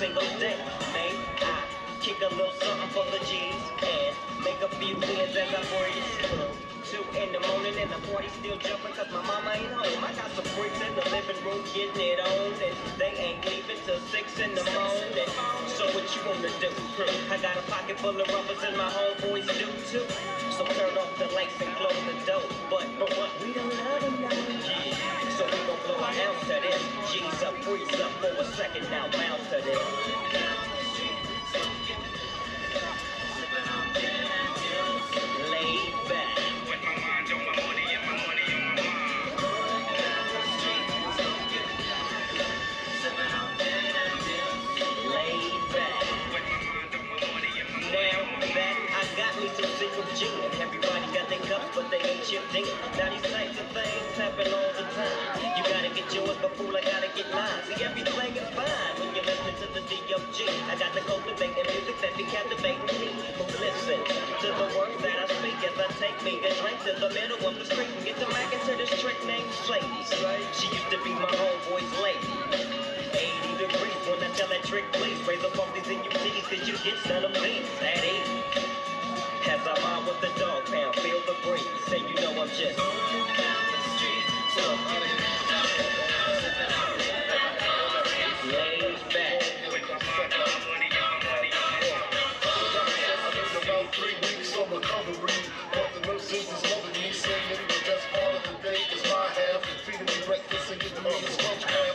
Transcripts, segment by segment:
single day. May I kick a little something for the G's and make a few ends as I breeze. 2 in the morning and the party still jumping cause my mama ain't home. I got some freaks in the living room getting it on and they ain't leaving till 6 in the morning. So what you wanna do? I got a pocket full of rubbers and my homeboys do too. So turn off the lights and close the door. But what? We don't love them now. Yeah. So we gon' blow an ounce to this. G's up, freeze up for a second now, bounce to this. Laid back. With my mind on my money and my money on my mind. Laid back. With my mind on my money and my money on my mind. Now that I got me some single gin. Everybody got their cups, but they ain't chipped in. Now these types of things happen all the time. You gotta get yours, but fool, I gotta get mine. See, everything is fine when you're listening to the D.O.G. I got the cultivating music that be captivating me. Who listen to the words that I speak as I take me a drink to the middle of the street and get the Mac into this trick named Slady. She used to be my homeboy's lady. 80 degrees when I tell that trick, please raise up off these NUTs cause you get son of these at 80. As I'm out with the dog pound, feel the breeze, say you know I'm just laid back. About 3 weeks of recovery, but the nurses is loving me, saying the best part of the day is my half, feeding me breakfast and giving me a lunch halfway.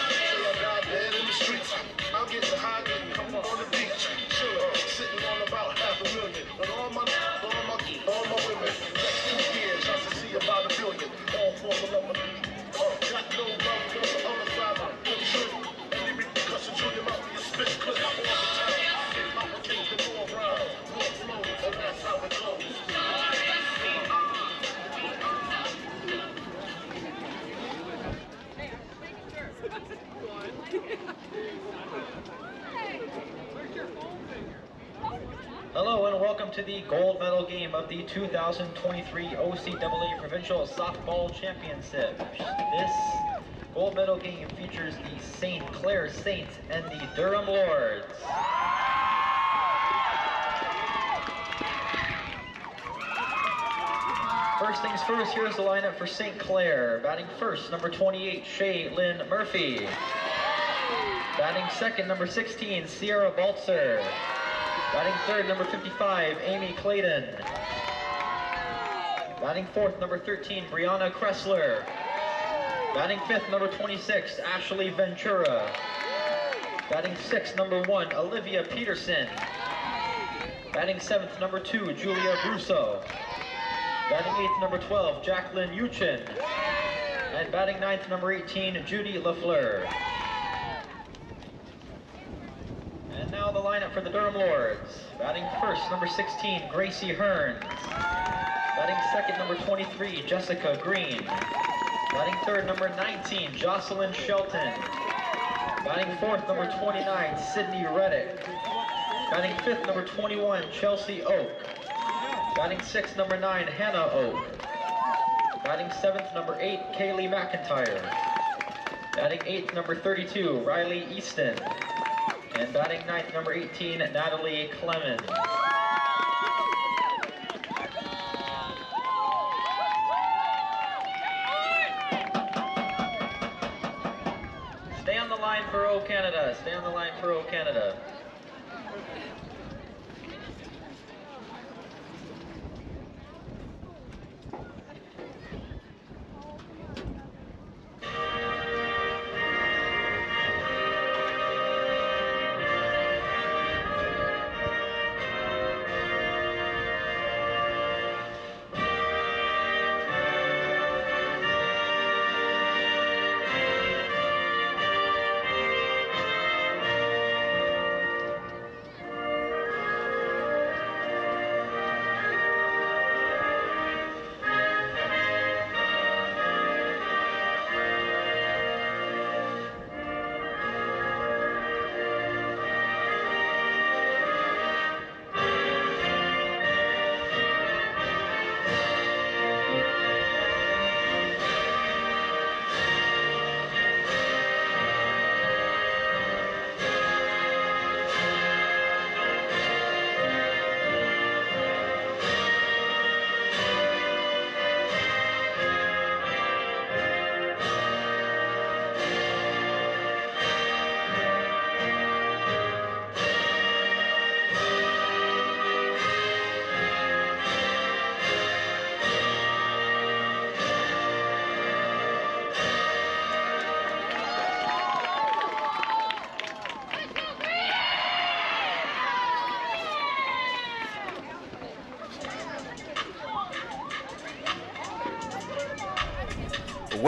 Say I got dead in the streets, I'm getting high and come on the beach. Sure, sitting on about $500,000, but all my women, next 2 years I should see about $1 billion. All for the love of me. Got no love for the other side of the truth. Any repercussions on your mouth, you spit clip all the time. I'ma take the go around, more flow, and that's how it goes. Hello and welcome to the gold medal game of the 2023 OCAA Provincial Softball Championship. This gold medal game features the St. Clair Saints and the Durham Lords. First things first, here's the lineup for St. Clair. Batting first, number 28, Shaylin Murphy. Batting second, number 16, Sierra Baltzer. Batting third, number 55, Amy Clayton. Batting fourth, number 13, Brianna Kressler. Batting fifth, number 26, Ashley Ventura. Batting sixth, number 1, Olivia Peterson. Batting seventh, number 2, Julia Brusso. Batting eighth, number 12, Jacqueline Uchin. And batting ninth, number 18, Judy LaFleur. And now the lineup for the Durham Lords. Batting first, number 16, Gracie Hearns. Batting second, number 23, Jessica Green. Batting third, number 19, Jocelyn Shelton. Batting fourth, number 29, Sydney Reddick. Batting fifth, number 21, Chelsea Oak. Batting sixth, number 9, Hannah Oak. Batting seventh, number 8, Kaylee McIntyre. Batting eighth, number 32, Riley Easton. And batting ninth, number 18, Natalie Clemens. Stay on the line for O Canada. Stay on the line for O Canada.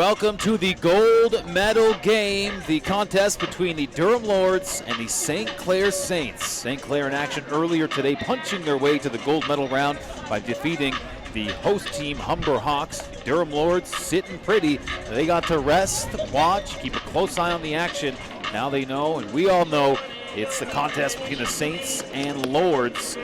welcome to the gold medal game, the contest between the Durham Lords and the St. Clair Saints. St. Clair in action earlier today, punching their way to the gold medal round by defeating the host team, Humber Hawks. The Durham Lords sitting pretty. They got to rest, watch, keep a close eye on the action. Now they know, and we all know, it's the contest between the Saints and Lords.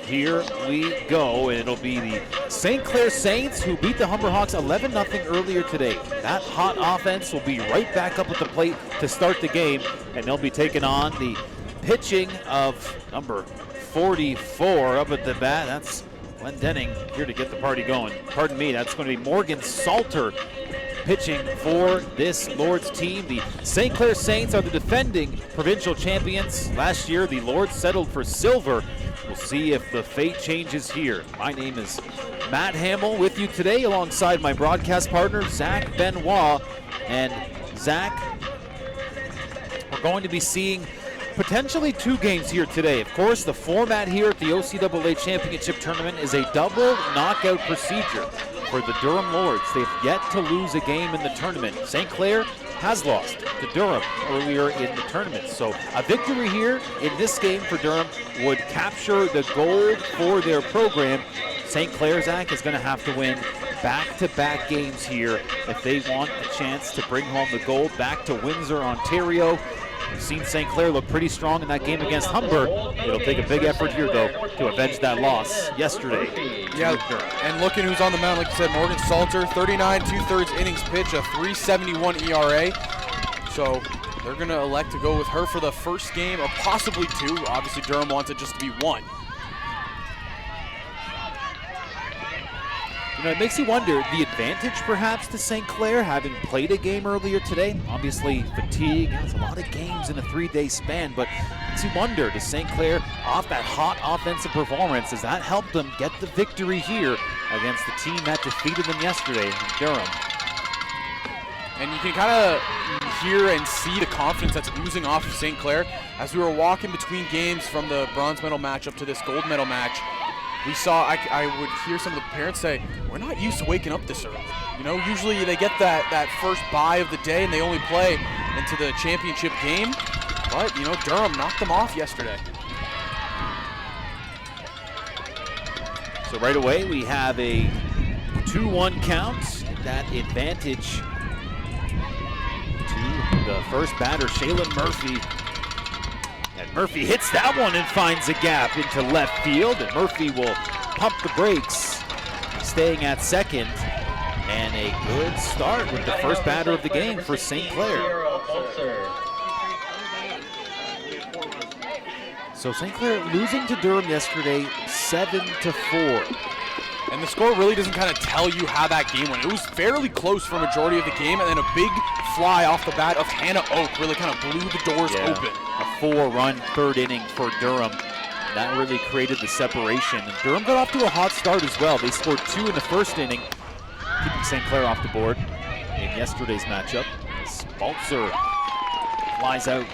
Here we go, and it'll be the St. Clair Saints who beat the Humber Hawks 11-0 earlier today. That hot offense will be right back up at the plate to start the game, and they'll be taking on the pitching of number 44 up at the bat. That's Glenn Denning here to get the party going. Pardon me, that's going to be Morgan Salter pitching for this Lords team. The St. Clair Saints are the defending provincial champions. Last year, the Lords settled for silver. We'll see if the fate changes here. My name is Matt Hamill with you today alongside my broadcast partner, Zach Benoit. And Zach, we're going to be seeing potentially two games here today. Of course, the format here at the OCAA Championship Tournament is a double knockout procedure for the Durham Lords. They've yet to lose a game in the tournament. St. Clair has lost to Durham earlier in the tournament. So a victory here in this game for Durham would capture the gold for their program. St. Clair, Zach, is going to have to win back-to-back games here if they want a chance to bring home the gold back to Windsor, Ontario. We've seen St. Clair look pretty strong in that game against Humber. It'll take a big effort here, though, to avenge that loss yesterday. Yeah, and looking who's on the mound, like you said, Morgan Salter, 39 2/3 innings pitch, a 3.71 ERA. So they're going to elect to go with her for the first game, or possibly two. Obviously, Durham wants it just to be one. You know, it makes you wonder, the advantage perhaps to St. Clair having played a game earlier today. Obviously, fatigue, it's a lot of games in a 3-day span, but it makes you wonder, does St. Clair, off that hot offensive performance, does that help them get the victory here against the team that defeated them yesterday in Durham? And you can kind of hear and see the confidence that's oozing off of St. Clair. As we were walking between games from the bronze medal match up to this gold medal match, we saw, I would hear some of the parents say, we're not used to waking up this early. You know, usually they get that first bye of the day and they only play into the championship game. But, you know, Durham knocked them off yesterday. So right away we have a 2-1 count. That advantage to the first batter, Shaylin Murphy. And Murphy hits that one and finds a gap into left field. And Murphy will pump the brakes, staying at second. And a good start with the first batter of the game for St. Clair. So St. Clair losing to Durham yesterday, 7-4. And the score really doesn't kind of tell you how that game went. It was fairly close for a majority of the game, and then a big fly off the bat of Hannah Oak really kind of blew the doors open. A 4-run third inning for Durham. That really created the separation. And Durham got off to a hot start as well. They scored 2 in the first inning, keeping St. Clair off the board in yesterday's matchup. Spaltzer flies out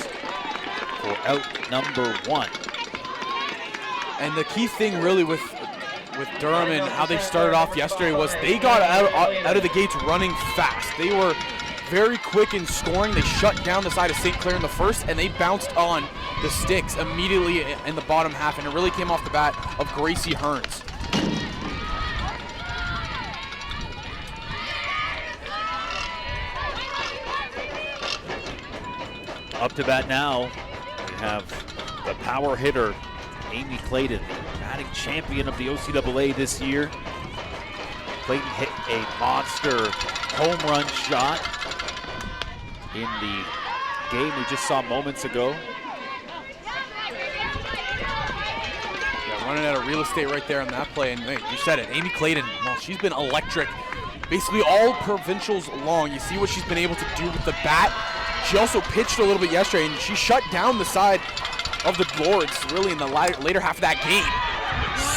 for out number 1. And the key thing really with Durham and how they started off yesterday was they got out of the gates running fast. They were very quick in scoring. They shut down the side of St. Clair in the first, and they bounced on the sticks immediately in the bottom half, and it really came off the bat of Gracie Hearns. Up to bat now, we have the power hitter, Amy Clayton, batting champion of the OCAA this year. Clayton hit a monster home run shot in the game we just saw moments ago. Yeah, running out of real estate right there on that play, and hey, you said it, Amy Clayton, well, she's been electric basically all provincials long. You see what she's been able to do with the bat. She also pitched a little bit yesterday, and she shut down the side of the Lords really in the later half of that game.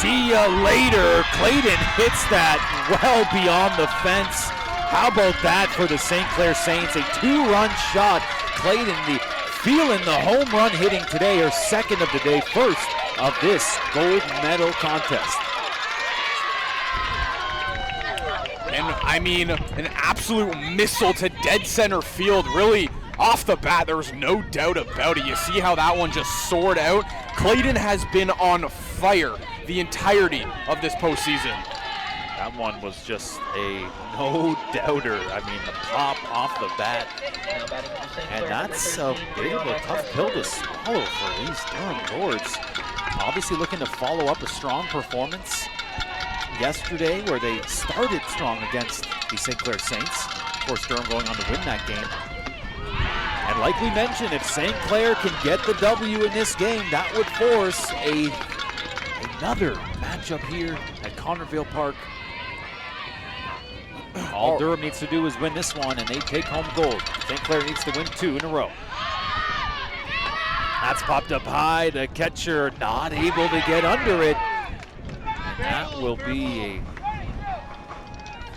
See ya later. Clayton hits that well beyond the fence. How about that for the St. Clair Saints? A 2-run shot. Clayton feeling the home run hitting today, her second of the day, first of this gold medal contest. And I mean, an absolute missile to dead center field. Really, off the bat, there was no doubt about it. You see how that one just soared out. Clayton has been on fire the entirety of this postseason. That one was just a no-doubter. I mean, the pop off the bat. And that's a bit of a tough pill to swallow for these Durham Lords. Obviously looking to follow up a strong performance yesterday where they started strong against the St. Clair Saints. Of course, Durham going on to win that game. And like we mentioned, if St. Clair can get the W in this game, that would force another matchup here at Connervale Park. All Durham needs to do is win this one, and they take home gold. St. Clair needs to win 2 in a row. That's popped up high. The catcher not able to get under it. And that will be a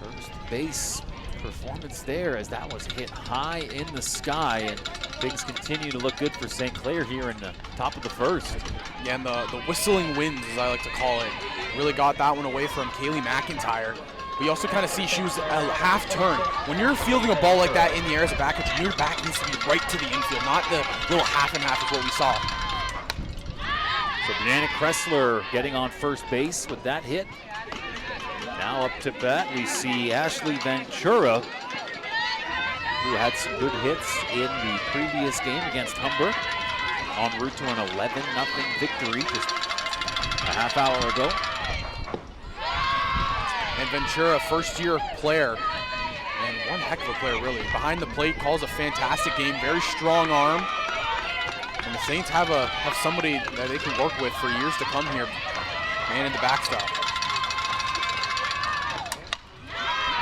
first base performance there, as that was hit high in the sky, and things continue to look good for St. Clair here in the top of the first. Yeah, and the whistling winds, as I like to call it, really got that one away from Kaylee McIntyre. But you also kind of see she was a half turn. When you're fielding a ball like that in the air as a back catcher, your back needs to be right to the infield, not the little half and half is what we saw. So Brianna Kressler getting on first base with that hit. Now up to bat, we see Ashley Ventura, who had some good hits in the previous game against Humber, en route to an 11-0 victory just a half hour ago. And Ventura, first-year player, and one heck of a player, really. Behind the plate, calls a fantastic game, very strong arm. And the Saints have somebody that they can work with for years to come here, man in the backstop.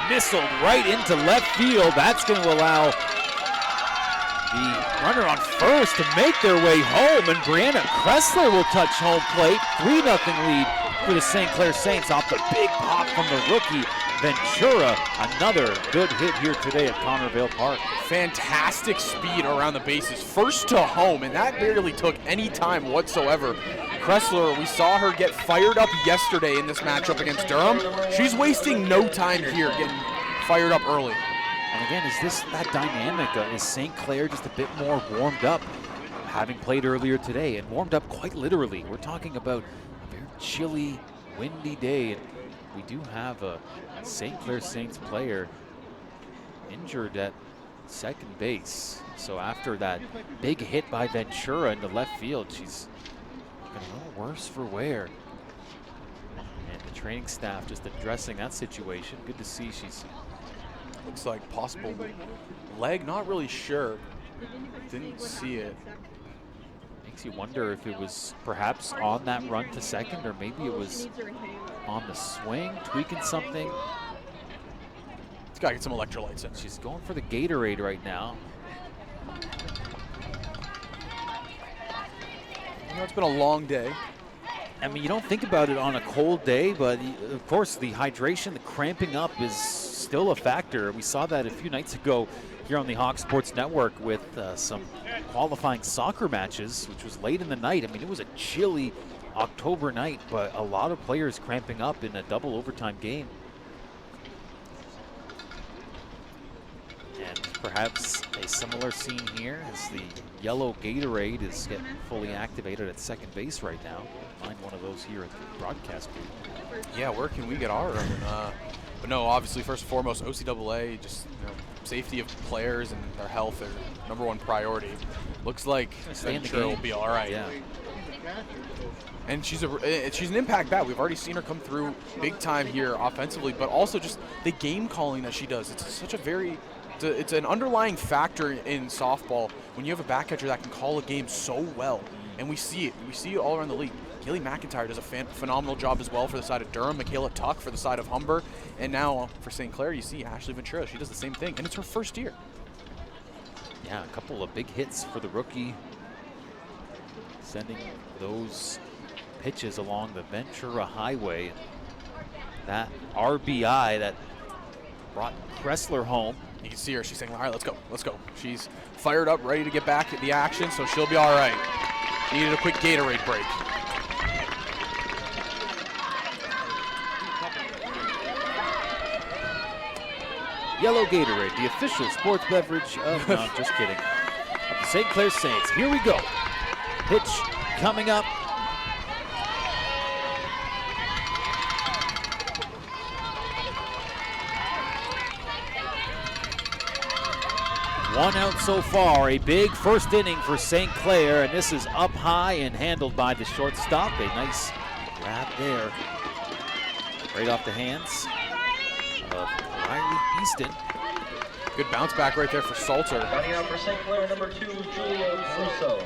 Missiled right into left field. That's going to allow the runner on first to make their way home, and Brianna Kressler will touch home plate. 3-0 lead for the St. Clair Saints off the big pop from the rookie Ventura. Another good hit here today at Connervale Park. Fantastic speed around the bases, first to home, and that barely took any time whatsoever. Kressler, we saw her get fired up yesterday in this matchup against Durham. She's wasting no time here, getting fired up early. And again, is this that dynamic? Is St. Clair just a bit more warmed up, having played earlier today, and warmed up quite literally? We're talking about a very chilly, windy day, and we do have a St. Clair Saints player injured at second base. So after that big hit by Ventura in the left field, she's looking a little worse for wear. And the training staff just addressing that situation. Good to see she's... Looks like possible leg, not really sure. Didn't see it. Makes you wonder if it was perhaps on that run to second, or maybe it was on the swing, tweaking something. It's got to get some electrolytes in. She's going for the Gatorade right now. You know, it's been a long day. I mean, you don't think about it on a cold day, but of course the hydration, the cramping up is still a factor. We saw that a few nights ago here on the Hawk Sports Network with some qualifying soccer matches, which was late in the night. I mean, it was a chilly October night, but a lot of players cramping up in a double overtime game. And perhaps a similar scene here as the yellow Gatorade is getting fully activated at second base right now. Find one of those here at the broadcast booth. Yeah, where can we get our own? But no, obviously, first and foremost, OCAA, just safety of players and their health are #1 priority. Looks like Ventura will be all right. Yeah. And she's an impact bat. We've already seen her come through big time here offensively, but also just the game calling that she does. It's such a it's an underlying factor in softball when you have a back catcher that can call a game so well. And we see it. We see it all around the league. Kaylee McIntyre does a phenomenal job as well for the side of Durham. Michaela Tuck for the side of Humber. And now for St. Clair, you see Ashley Ventura. She does the same thing, and it's her first year. Yeah, a couple of big hits for the rookie. Sending those pitches along the Ventura Highway. That RBI that brought Kressler home. You can see her. She's saying, all right, let's go. Let's go. She's fired up, ready to get back at the action, so she'll be all right. Needed a quick Gatorade break. Yellow Gatorade, the official sports beverage of, no, I'm just kidding, of the St. Clair Saints. Here we go. Pitch coming up. One out so far, a big first inning for St. Clair, and this is up high and handled by the shortstop. A nice grab there, right off the hands of Riley Easton. Good bounce back right there for Salter. Running out for St. Clair, number 2, Julia Russo.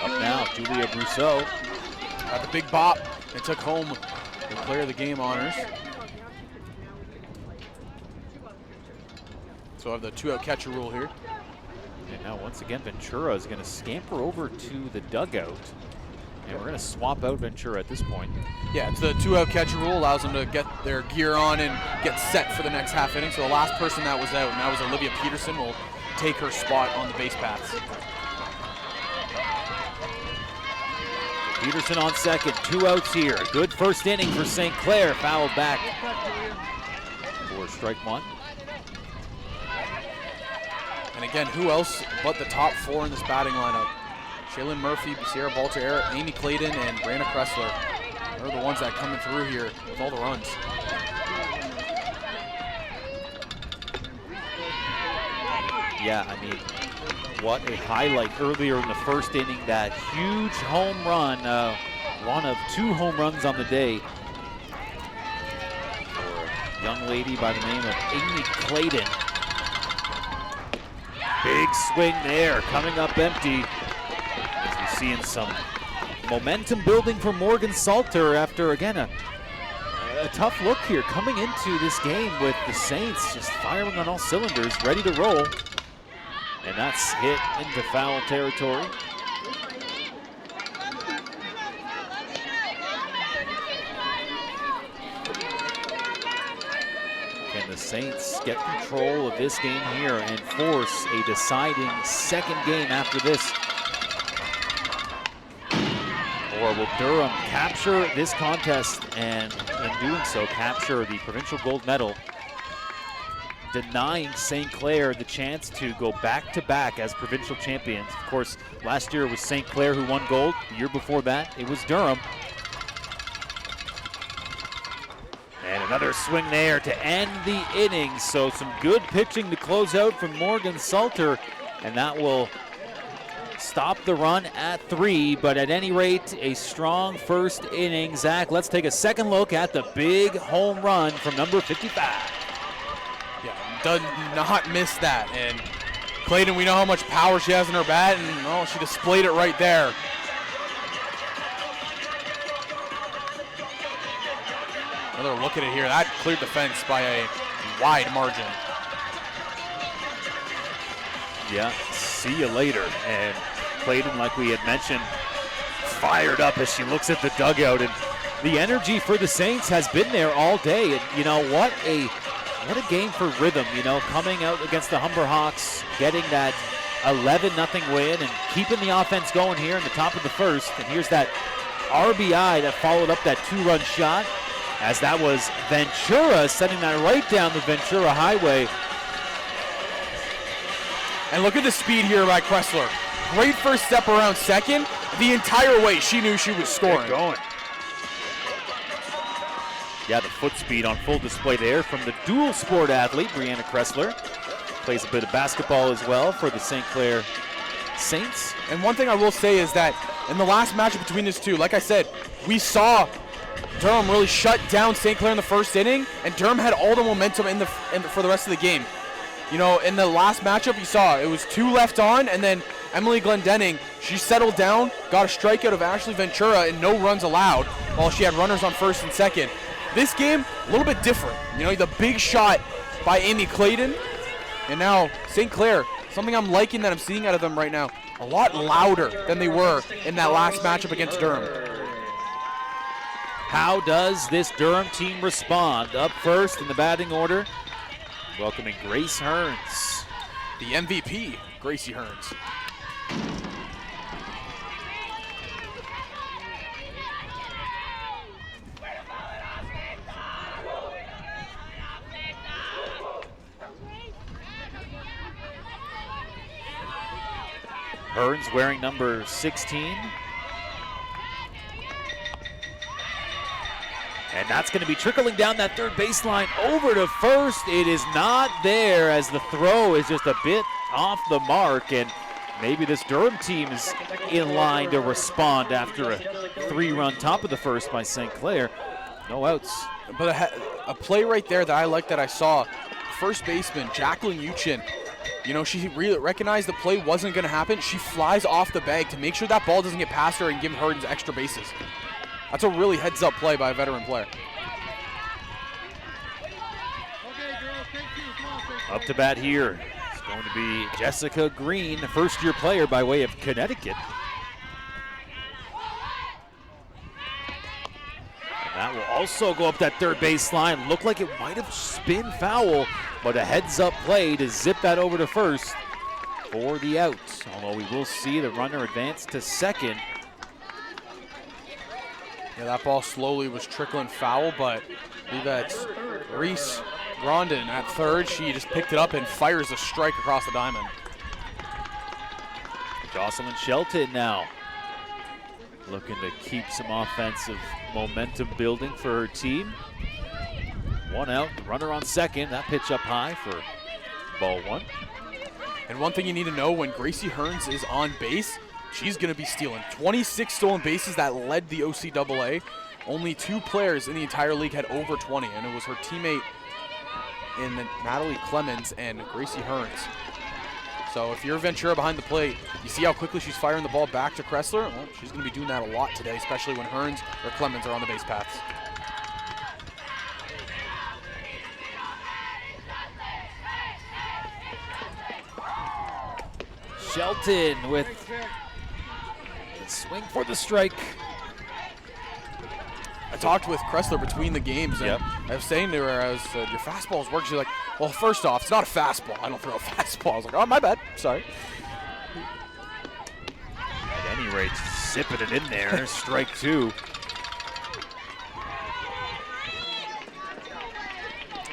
Up now, Julia Brousseau. Got the big bop and took home the player of the game honors. So I have the 2-out catcher rule here. And now once again, Ventura is going to scamper over to the dugout. And we're going to swap out Ventura at this point. Yeah, it's the 2-out catcher rule, allows them to get their gear on and get set for the next half inning. So the last person that was out, and that was Olivia Peterson, will take her spot on the base paths. Peterson on second, 2 outs here. Good first inning for St. Clair, fouled back for strike one. And again, who else but the top 4 in this batting lineup? Shaylin Murphy, Sierra Balter, Amy Clayton, and Brianna Kressler. They're the ones that are coming through here with all the runs. Yeah, I mean, what a highlight earlier in the first inning. That huge home run, one of 2 home runs on the day for a young lady by the name of Amy Clayton. Big swing there, coming up empty. As we're seeing some momentum building for Morgan Salter after, again, a tough look here coming into this game with the Saints just firing on all cylinders, ready to roll. And that's hit into foul territory. Can the Saints get control of this game here and force a deciding second game after this? Or will Durham capture this contest and in doing so capture the provincial gold medal, denying St. Clair the chance to go back-to-back as provincial champions? Of course, last year it was St. Clair who won gold. The year before that, it was Durham. And another swing there to end the inning. So some good pitching to close out from Morgan Salter, and that will stop the run at 3. But at any rate, a strong first inning. Zach, let's take a second look at the big home run from number 55. Yeah, does not miss that. And Clayton, we know how much power she has in her bat, and well, she displayed it right there. Another look at it here. That cleared the fence by a wide margin. Yeah, see you later. And Clayton, like we had mentioned, fired up as she looks at the dugout. And the energy for the Saints has been there all day. And you know, what a game for rhythm, you know, coming out against the Humber Hawks, getting that 11-0 win and keeping the offense going here in the top of the first. And here's that RBI that followed up that 2-run shot, as that was Ventura sending that right down the Ventura Highway. And look at the speed here by Kressler. Great first step around second. The entire way she knew she was scoring. Going. Yeah, the foot speed on full display there from the dual sport athlete, Brianna Kressler. Plays a bit of basketball as well for the St. Clair Saints. And one thing I will say is that in the last matchup between these two, like I said, we saw Durham really shut down St. Clair in the first inning, and Durham had all the momentum for the rest of the game. You know, in the last matchup you saw, it was 2 left on, and then Emily Glendenning, she settled down, got a strikeout of Ashley Ventura, and no runs allowed, while she had runners on first and second. This game, a little bit different. You know, the big shot by Amy Clayton, and now St. Clair, something I'm liking that I'm seeing out of them right now, a lot louder than they were in that last matchup against Durham. How does this Durham team respond? Up first in the batting order, welcoming Grace Hearns. The MVP, Gracie Hearns. Hearns wearing number 16. And that's going to be trickling down that third baseline over to first. It is not there as the throw is just a bit off the mark, and maybe this Durham team is in line to respond after a 3-run top of the first by St. Clair. No outs. But a play right there that I like that I saw, first baseman Jacqueline Uchin, you know, she really recognized the play wasn't going to happen. She flies off the bag to make sure that ball doesn't get past her and give Hearns extra bases. That's a really heads-up play by a veteran player. Up to bat here. It's going to be Jessica Green, first-year player by way of Connecticut. And that will also go up that third base line. Looked like it might have spin foul, but a heads-up play to zip that over to first for the out. Although we will see the runner advance to second. Yeah, that ball slowly was trickling foul, but I believe that's Reese Grondin at third. She just picked it up and fires a strike across the diamond. Jocelyn Shelton now looking to keep some offensive momentum building for her team. One out, runner on second. That pitch up high for ball one. And one thing you need to know, when Gracie Hearns is on base, she's going to be stealing. 26 stolen bases that led the OCAA. Only 2 players in the entire league had over 20, and it was her teammate in Natalie Clemens and Gracie Hearns. So if you're Ventura behind the plate, you see how quickly she's firing the ball back to Kressler? Well, she's going to be doing that a lot today, especially when Hearns or Clemens are on the base paths. Shelton with the swing for the strike. I talked with Kressler between the games, and Yep. I was saying to her, your fastball's working. She's like, well, first off, it's not a fastball. I don't throw a fastball. I was like, oh, my bad. Sorry. At any rate, zipping it in there. Strike 2.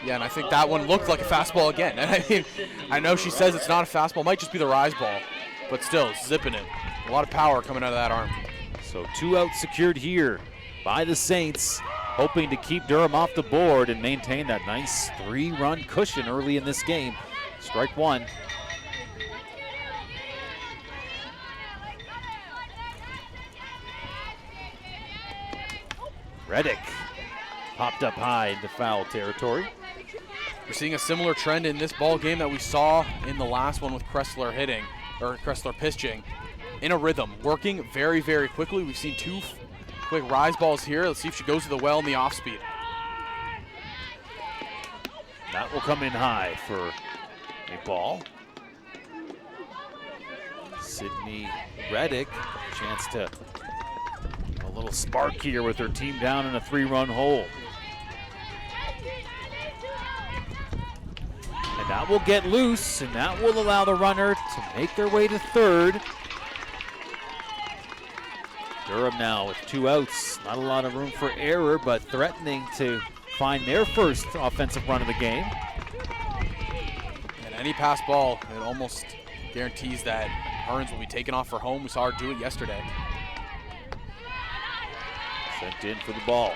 Yeah, and I think that one looked like a fastball again. And I mean, I know she says it's not a fastball. It might just be the rise ball, but still, zipping it. A lot of power coming out of that arm. So 2 outs secured here by the Saints, hoping to keep Durham off the board and maintain that nice 3-run cushion early in this game. Strike 1. Reddick popped up high into foul territory. We're seeing a similar trend in this ball game that we saw in the last one with Kressler hitting, or Kressler pitching, in a rhythm, working very, very quickly. We've seen 2 quick rise balls here. Let's see if she goes to the well in the off speed. That will come in high for a ball. Sydney Reddick, chance to a little spark here with her team down in a 3-run hole. And that will get loose, and that will allow the runner to make their way to third. Durham now with 2 outs. Not a lot of room for error, but threatening to find their first offensive run of the game. And any pass ball, it almost guarantees that Hearns will be taken off for home. We saw her do it yesterday. Sent in for the ball.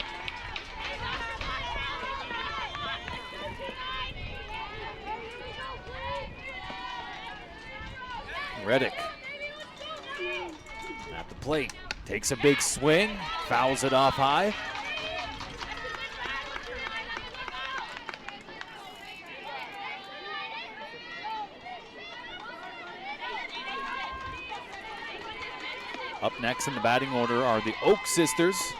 Reddick at the plate, takes a big swing, fouls it off high. Up next in the batting order are the Oak sisters.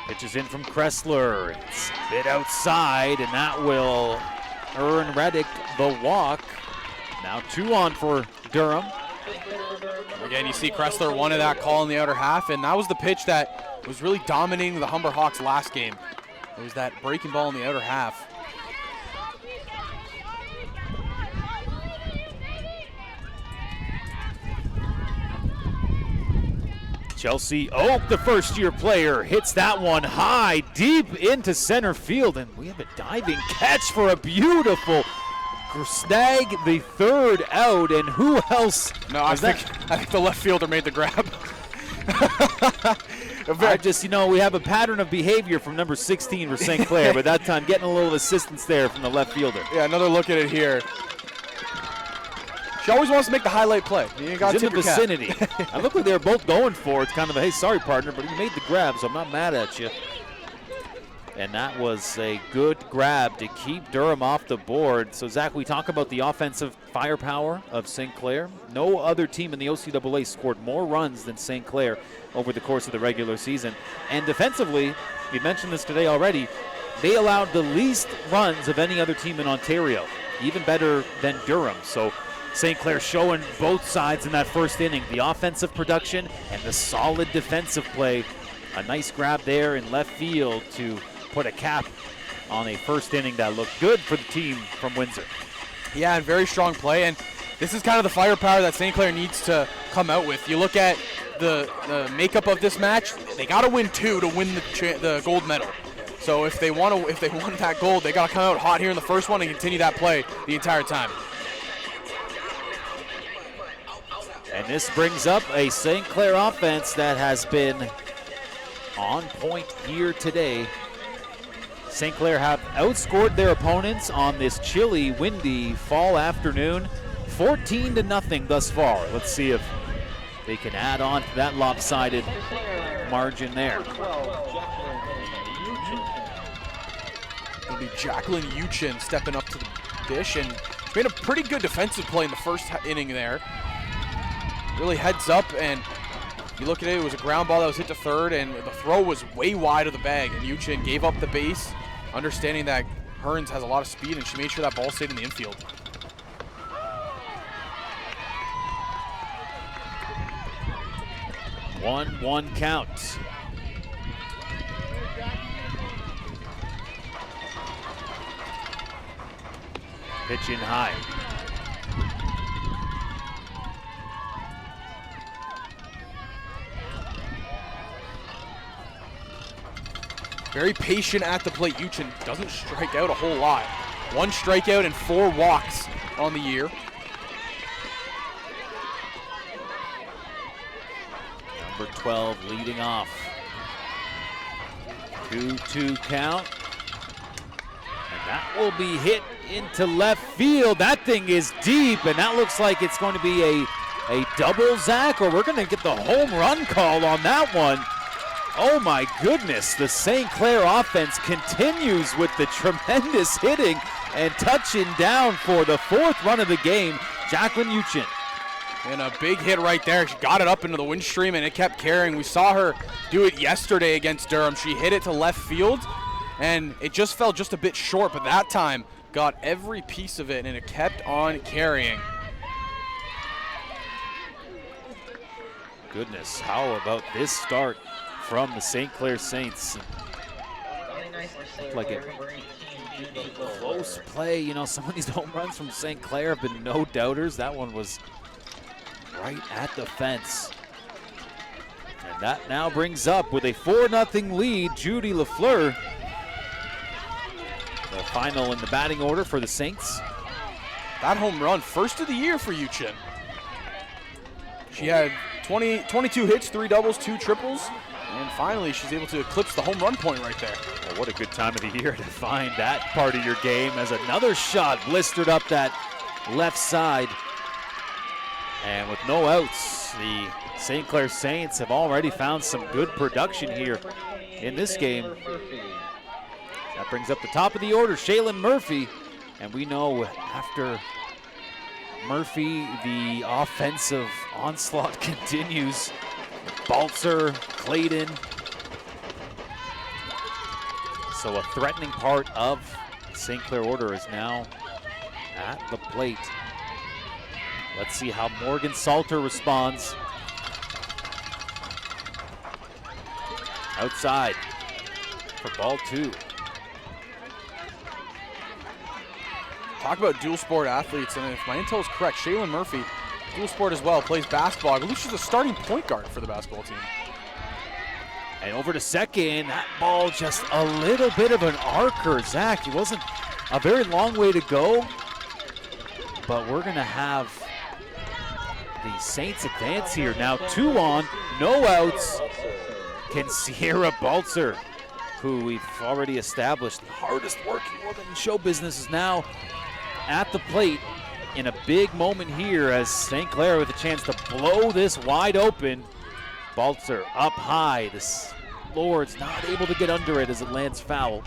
Pitches in from Kressler. It's a bit outside, and that will earn Reddick the walk. Now 2 on for Durham. Again, you see Kressler wanted that call in the outer half, and that was the pitch that was really dominating the Humber Hawks last game. It was that breaking ball in the outer half. Chelsea Oak, the first-year player, hits that one high, deep into center field, and we have a diving catch for a beautiful snag, the third out, and who else? No, I think the left fielder made the grab. We have a pattern of behavior from number 16 for St. Clair, but that time getting a little assistance there from the left fielder. Yeah, another look at it here. She always wants to make the highlight play. You got in the vicinity. I look like they were both going for it. It's kind of a, hey, sorry, partner, but you made the grab, so I'm not mad at you. And that was a good grab to keep Durham off the board. So, Zach, we talk about the offensive firepower of St. Clair. No other team in the OCAA scored more runs than St. Clair over the course of the regular season. And defensively, we mentioned this today already, they allowed the least runs of any other team in Ontario, even better than Durham. So St. Clair showing both sides in that first inning, the offensive production and the solid defensive play. A nice grab there in left field to put a cap on a first inning that looked good for the team from Windsor. Yeah, and very strong play, and this is kind of the firepower that St. Clair needs to come out with. You look at the makeup of this match, they got to win 2 to win the gold medal. So if they want that gold, they got to come out hot here in the first one and continue that play the entire time. And this brings up a St. Clair offense that has been on point here today. St. Clair have outscored their opponents on this chilly, windy fall afternoon, 14-0 thus far. Let's see if they can add on to that lopsided margin there. It'll be Jacqueline Uchin stepping up to the dish, and made a pretty good defensive play in the first inning there. Really heads up, and you look at it, it was a ground ball that was hit to third, and the throw was way wide of the bag, and Uchin gave up the base, understanding that Hearns has a lot of speed, and she made sure that ball stayed in the infield. One count. Pitch in high. Very patient at the plate. Uchin doesn't strike out a whole lot. 1 strikeout and 4 walks on the year. Number 12 leading off. 2-2 count. And that will be hit into left field. That thing is deep, and that looks like it's going to be a double, Zach, or we're going to get the home run call on that one. Oh my goodness, the St. Clair offense continues with the tremendous hitting and touching down for the 4th run of the game, Jacqueline Uchin. And a big hit right there. She got it up into the wind stream, and it kept carrying. We saw her do it yesterday against Durham. She hit it to left field, and it just fell just a bit short, but that time got every piece of it, and it kept on carrying. Goodness, how about this start from the St. Clair Saints? Like a close play. You know, some of these home runs from St. Clair have been no doubters. That one was right at the fence. And that now brings up with a 4-0 lead, Judy Lafleur. The final in the batting order for the Saints. That home run, first of the year for Uchin. She had 22 hits, 3 doubles, 2 triples. And finally, she's able to eclipse the home run point right there. Well, what a good time of the year to find that part of your game, as another shot blistered up that left side. And with no outs, the St. Clair Saints have already found some good production here in this game. That brings up the top of the order, Shaylin Murphy. And we know after Murphy, the offensive onslaught continues. Baltzer, Clayton. So a threatening part of St. Clair order is now at the plate. Let's see how Morgan Salter responds. Outside for ball 2. Talk about dual sport athletes, and if my intel is correct, Shaylin Murphy, dual sport as well, plays basketball. I believe she's a starting point guard for the basketball team. And over to second, that ball just a little bit of an arcer. Zach, it wasn't a very long way to go, but we're gonna have the Saints advance here. Now 2 on, no outs. Can Sierra Baltzer, who we've already established, the hardest working woman in show business, is now at the plate in a big moment here as St. Clair with a chance to blow this wide open. Baltzer up high. The Lords not able to get under it as it lands foul.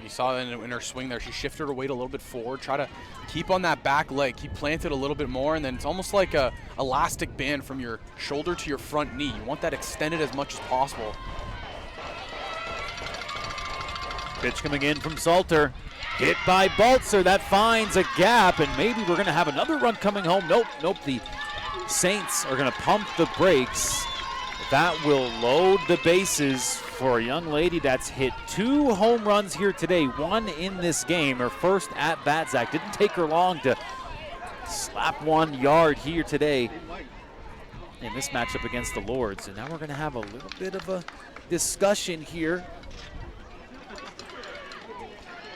You saw in her swing there, she shifted her weight a little bit forward, try to keep on that back leg, keep planted a little bit more, and then it's almost like a elastic band from your shoulder to your front knee. You want that extended as much as possible. Pitch coming in from Salter. Hit by Baltzer. That finds a gap, and maybe we're going to have another run coming home. Nope. The Saints are going to pump the brakes. That will load the bases for a young lady that's hit 2 home runs here today, 1 in this game. Her first at bat, Zach. Didn't take her long to slap 1 yard here today in this matchup against the Lords. And now we're going to have a little bit of a discussion here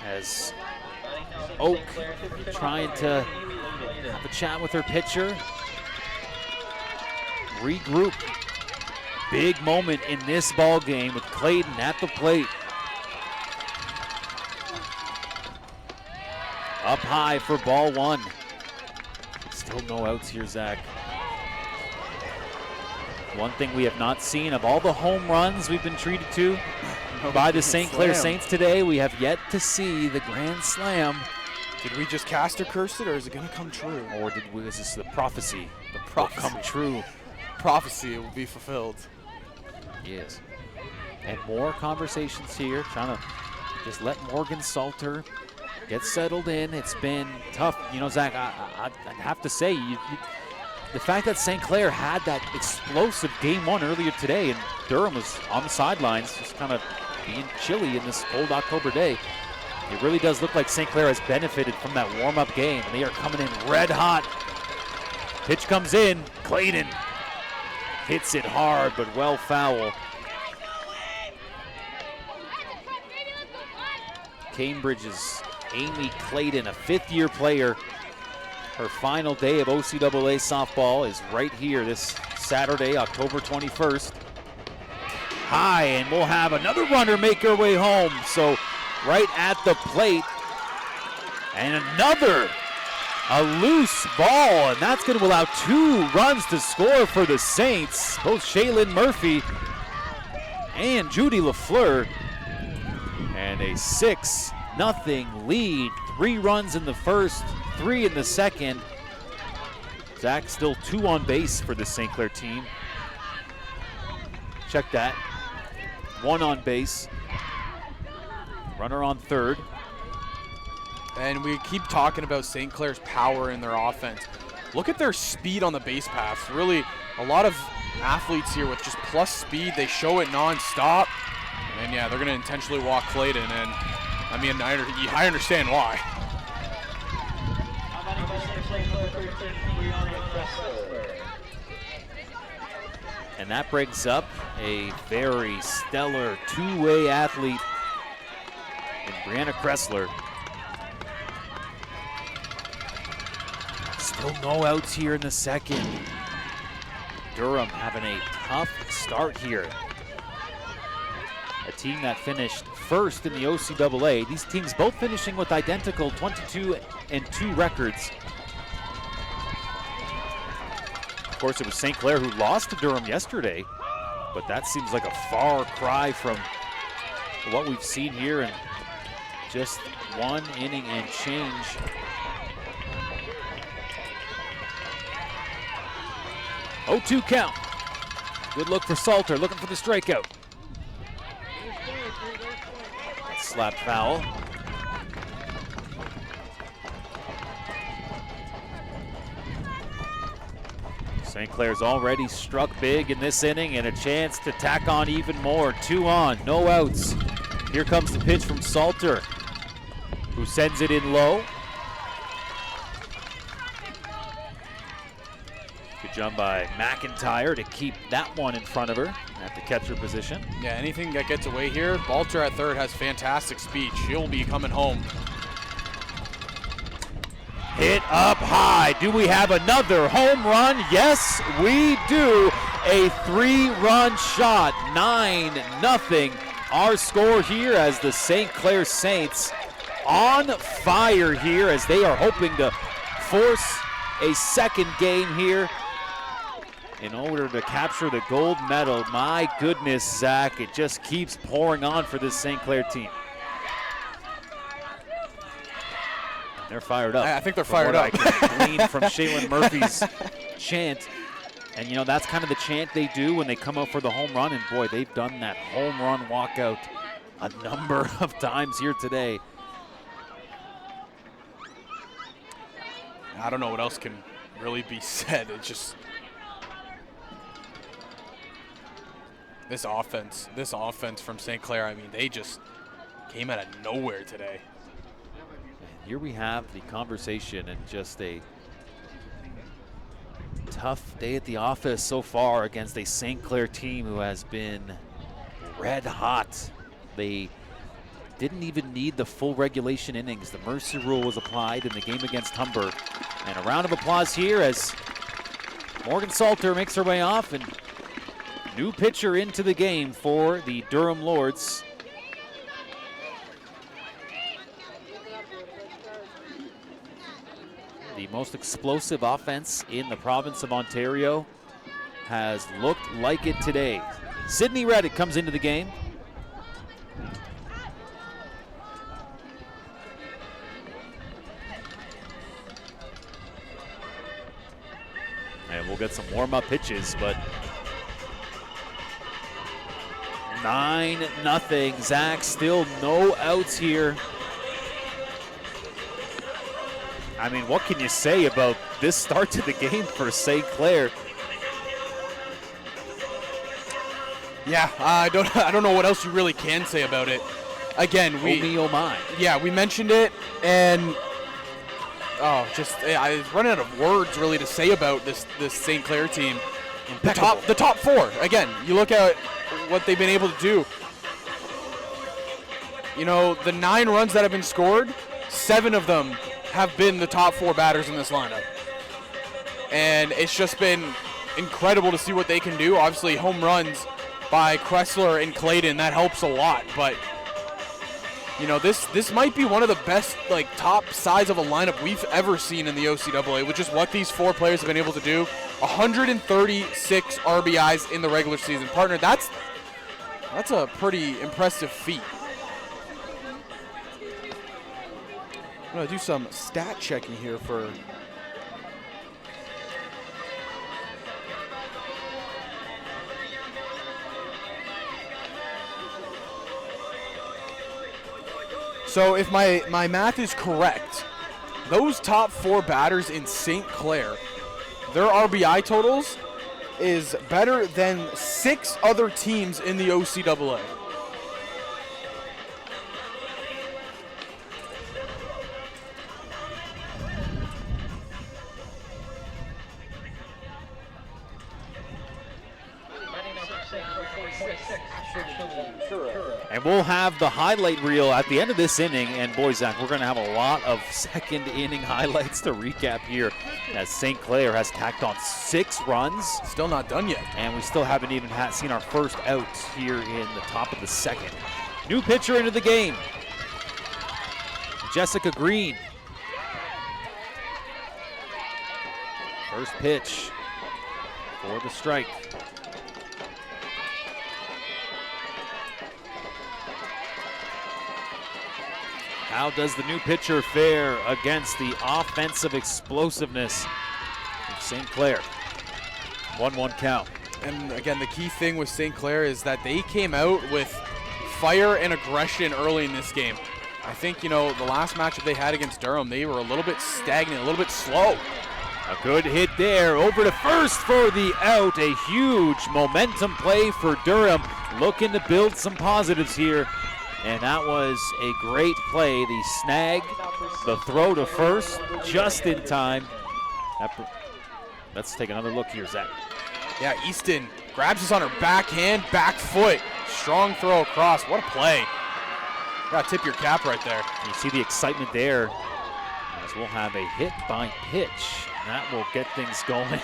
as Oak trying to have a chat with her pitcher. Regroup. Big moment in this ball game with Clayton at the plate. Up high for ball 1. Still no outs here, Zach. One thing we have not seen of all the home runs we've been treated to by the St. Clair Saints today, we have yet to see the grand slam. Did we just cast or curse it, or is it going to come true? Or is this the prophecy? The prophecy. Will come true. Prophecy will be fulfilled. Yes. And more conversations here, trying to just let Morgan Salter get settled in. It's been tough. You know, Zach, I have to say, the fact that St. Clair had that explosive game 1 earlier today, and Durham was on the sidelines, just kind of being chilly in this cold October day. It really does look like St. Clair has benefited from that warm-up game. They are coming in red hot. Pitch comes in, Clayton hits it hard, but well foul. Cambridge's Amy Clayton, a 5th-year player. Her final day of OCAA softball is right here this Saturday, October 21st. High, and we'll have another runner make her way home. So right at the plate, and a loose ball, and that's going to allow 2 runs to score for the Saints. Both Shaylin Murphy and Judy LaFleur, and a 6-0 lead. 3 runs in the first, 3 in the second. Zach still 2 on base for the St. Clair team. Check that. 1 on base. Runner on third. And we keep talking about St. Clair's power in their offense. Look at their speed on the base paths. Really, a lot of athletes here with just plus speed. They show it nonstop. And yeah, they're going to intentionally walk Clayton. And I mean, I understand why. And that brings up a very stellar 2-way athlete in Brianna Kressler. Still no outs here in the second. Durham having a tough start here. A team that finished first in the OCAA. These teams both finishing with identical 22-2 records. Of course, it was St. Clair who lost to Durham yesterday, but that seems like a far cry from what we've seen here in just 1 inning and change. Oh, 0-2 count. Good look for Salter, looking for the strikeout. Slap foul. St. Clair's already struck big in this inning and a chance to tack on even more. 2 on, no outs. Here comes the pitch from Salter, who sends it in low. Good jump by McIntyre to keep that one in front of her at the catcher position. Yeah, anything that gets away here, Balter at third has fantastic speed. She'll be coming home. Hit up high. Do we have another home run? Yes, we do. A 3-run shot, 9-0. Our score here as the St. Clair Saints on fire here as they are hoping to force a second game here in order to capture the gold medal. My goodness, Zach, it just keeps pouring on for this St. Clair team. They're fired up. I think they're fired up. I can glean from Shaylin Murphy's chant. And, you know, that's kind of the chant they do when they come out for the home run. And, boy, they've done that home run walkout a number of times here today. I don't know what else can really be said. It's just this offense from St. Clair, I mean, they just came out of nowhere today. And here we have the conversation and just a tough day at the office so far against a St. Clair team who has been red hot. They didn't even need the full regulation innings. The mercy rule was applied in the game against Humber. And a round of applause here as Morgan Salter makes her way off, and new pitcher into the game for the Durham Lords. The most explosive offense in the province of Ontario has looked like it today. Sydney Reddick comes into the game. And we'll get some warm-up pitches, but 9-0. Zach, still no outs here. I mean, what can you say about this start to the game for St. Clair? Yeah, I don't know what else you really can say about it. Again, Oh my. Yeah, we mentioned it, and I was running out of words really to say about this St. Clair team. The top four. Again, you look at what they've been able to do. You know, the 9 runs that have been scored, 7 of them have been the top 4 batters in this lineup. And it's just been incredible to see what they can do. Obviously, home runs by Kressler and Clayton, that helps a lot. But, you know, this might be one of the best, like, top size of a lineup we've ever seen in the OCAA, which is what these 4 players have been able to do. 136 RBIs in the regular season. Partner, that's a pretty impressive feat. I'm going to do some stat checking here for so if my math is correct, those top 4 batters in St. Clair, their RBI totals is better than 6 other teams in the OCAA. And we'll have the highlight reel at the end of this inning. And boy, Zach, we're going to have a lot of second inning highlights to recap here as St. Clair has tacked on 6 runs. Still not done yet. And we still haven't even seen our first out here in the top of the second. New pitcher into the game, Jessica Green. First pitch for the strike. How does the new pitcher fare against the offensive explosiveness of St. Clair? 1-1 count. And again, the key thing with St. Clair is that they came out with fire and aggression early in this game. I think, you know, the last matchup they had against Durham, they were a little bit stagnant, a little bit slow. A good hit there, over to first for the out. A huge momentum play for Durham, looking to build some positives here. And that was a great play. The snag, the throw to first, just in time. Let's take another look here, Zach. Yeah, Easton grabs this on her backhand, back foot. Strong throw across. What a play. Gotta tip your cap right there. You see the excitement there as we'll have a hit by pitch. That will get things going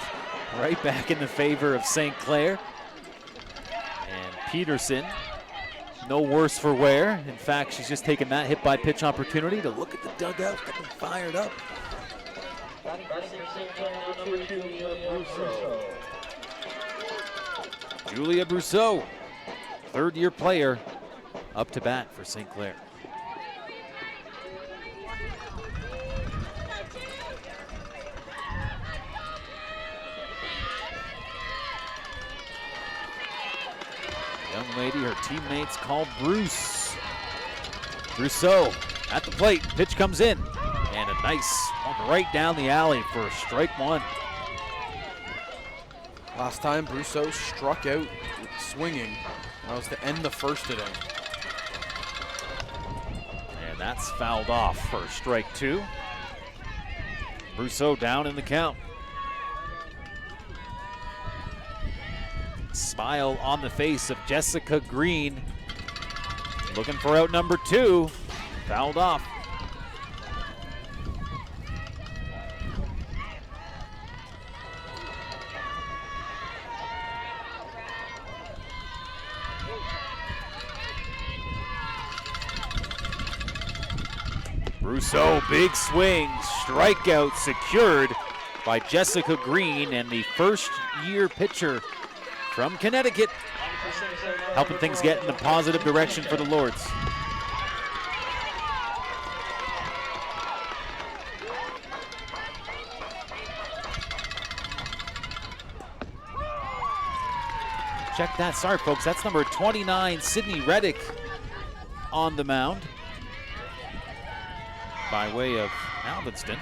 right back in the favor of St. Clair. And Peterson, no worse for wear. In fact, she's just taken that hit by pitch opportunity to look at the dugout, get them fired up. Julia Brousseau, third-year player, up to bat for St. Clair. Young lady, her teammates call Bruce. Brousseau at the plate, pitch comes in, and a nice one right down the alley for strike one. Last time Brousseau struck out swinging. That was to end the first inning. And that's fouled off for strike two. Brousseau down in the count. Smile on the face of Jessica Green. Looking for out number two. Fouled off. Brousseau, big swing, strikeout secured by Jessica Green, and the first-year pitcher from Connecticut, helping things get in the positive direction for the Lords. Check that, sorry folks, that's number 29, Sydney Reddick on the mound by way of Alvinston.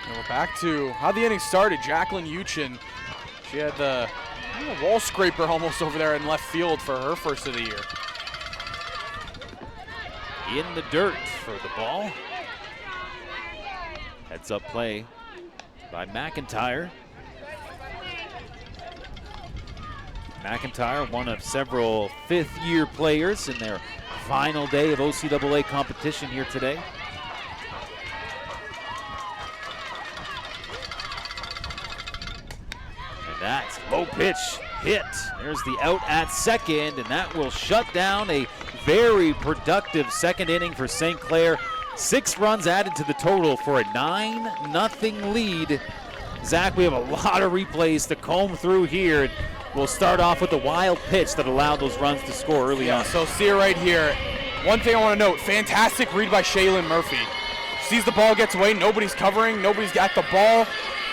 And we're back to how the inning started. Jacqueline Uchin, she had the wall scraper almost over there in left field for her first of the year. In the dirt for the ball. Heads up play by McIntyre. McIntyre, one of several fifth-year players in their final day of OCAA competition here today. And that's low pitch hit. There's the out at second, and that will shut down a very productive second inning for St. Clair. 6 runs added to the total for a 9-0 lead. Zach, we have a lot of replays to comb through here. We'll start off with the wild pitch that allowed those runs to score early on. So see it right here. One thing I want to note, fantastic read by Shaylin Murphy. Sees the ball, gets away, nobody's covering, nobody's got the ball,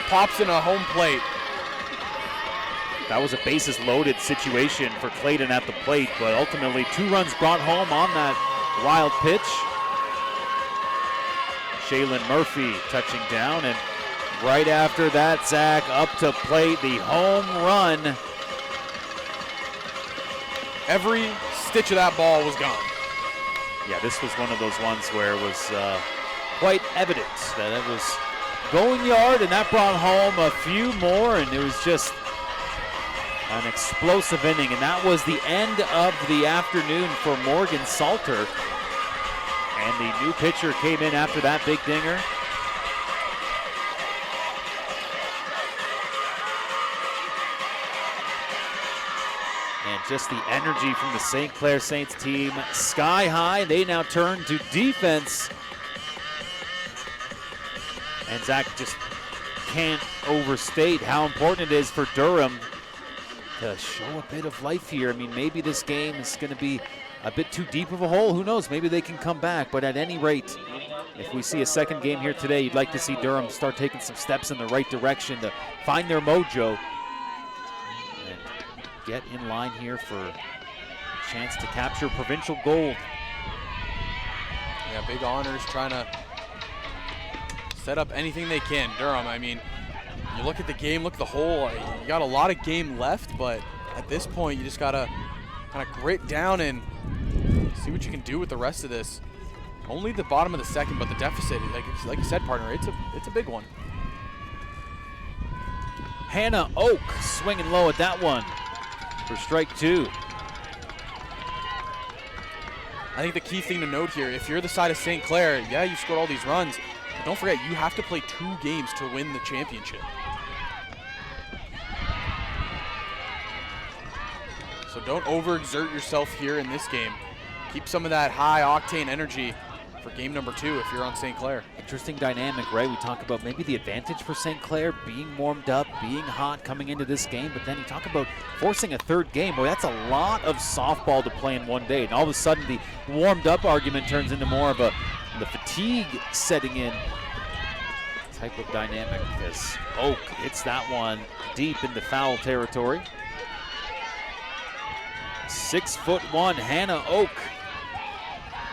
pops in a home plate. That was a bases loaded situation for Clayton at the plate, but ultimately 2 runs brought home on that wild pitch. Shaylin Murphy touching down, and right after that, Zach, up to plate, the home run. Every stitch of that ball was gone. Yeah, this was one of those ones where it was quite evident that it was going yard, and that brought home a few more, and it was just an explosive inning, and that was the end of the afternoon for Morgan Salter. And the new pitcher came in after that big dinger. And just the energy from the St. Clair Saints team, sky high. They now turn to defense. And Zach just can't overstate how important it is for Durham to show a bit of life here. I mean, maybe this game is going to be a bit too deep of a hole. Who knows? Maybe they can come back. But at any rate, if we see a second game here today, you'd like to see Durham start taking some steps in the right direction to find their mojo and get in line here for a chance to capture provincial gold. Yeah, big honors, trying to set up anything they can. Durham, I mean, you look at the game, look at the whole, you got a lot of game left, but at this point, you just got to kind of grit down and see what you can do with the rest of this. Only the bottom of the second, but the deficit, like you said, partner, it's a big one. Hannah Oak swinging low at that one for strike 2. I think the key thing to note here, if you're the side of St. Clair, yeah, you scored all these runs, but don't forget, you have to play 2 games to win the championship. So don't overexert yourself here in this game. Keep some of that high-octane energy for game number 2 if you're on St. Clair. Interesting dynamic, right? We talk about maybe the advantage for St. Clair, being warmed up, being hot coming into this game, but then you talk about forcing a third game. Boy, that's a lot of softball to play in one day. And all of a sudden, the warmed up argument turns into more of the fatigue setting in type of dynamic as Oak hits that one deep into foul territory. 6'1", Hannah Oak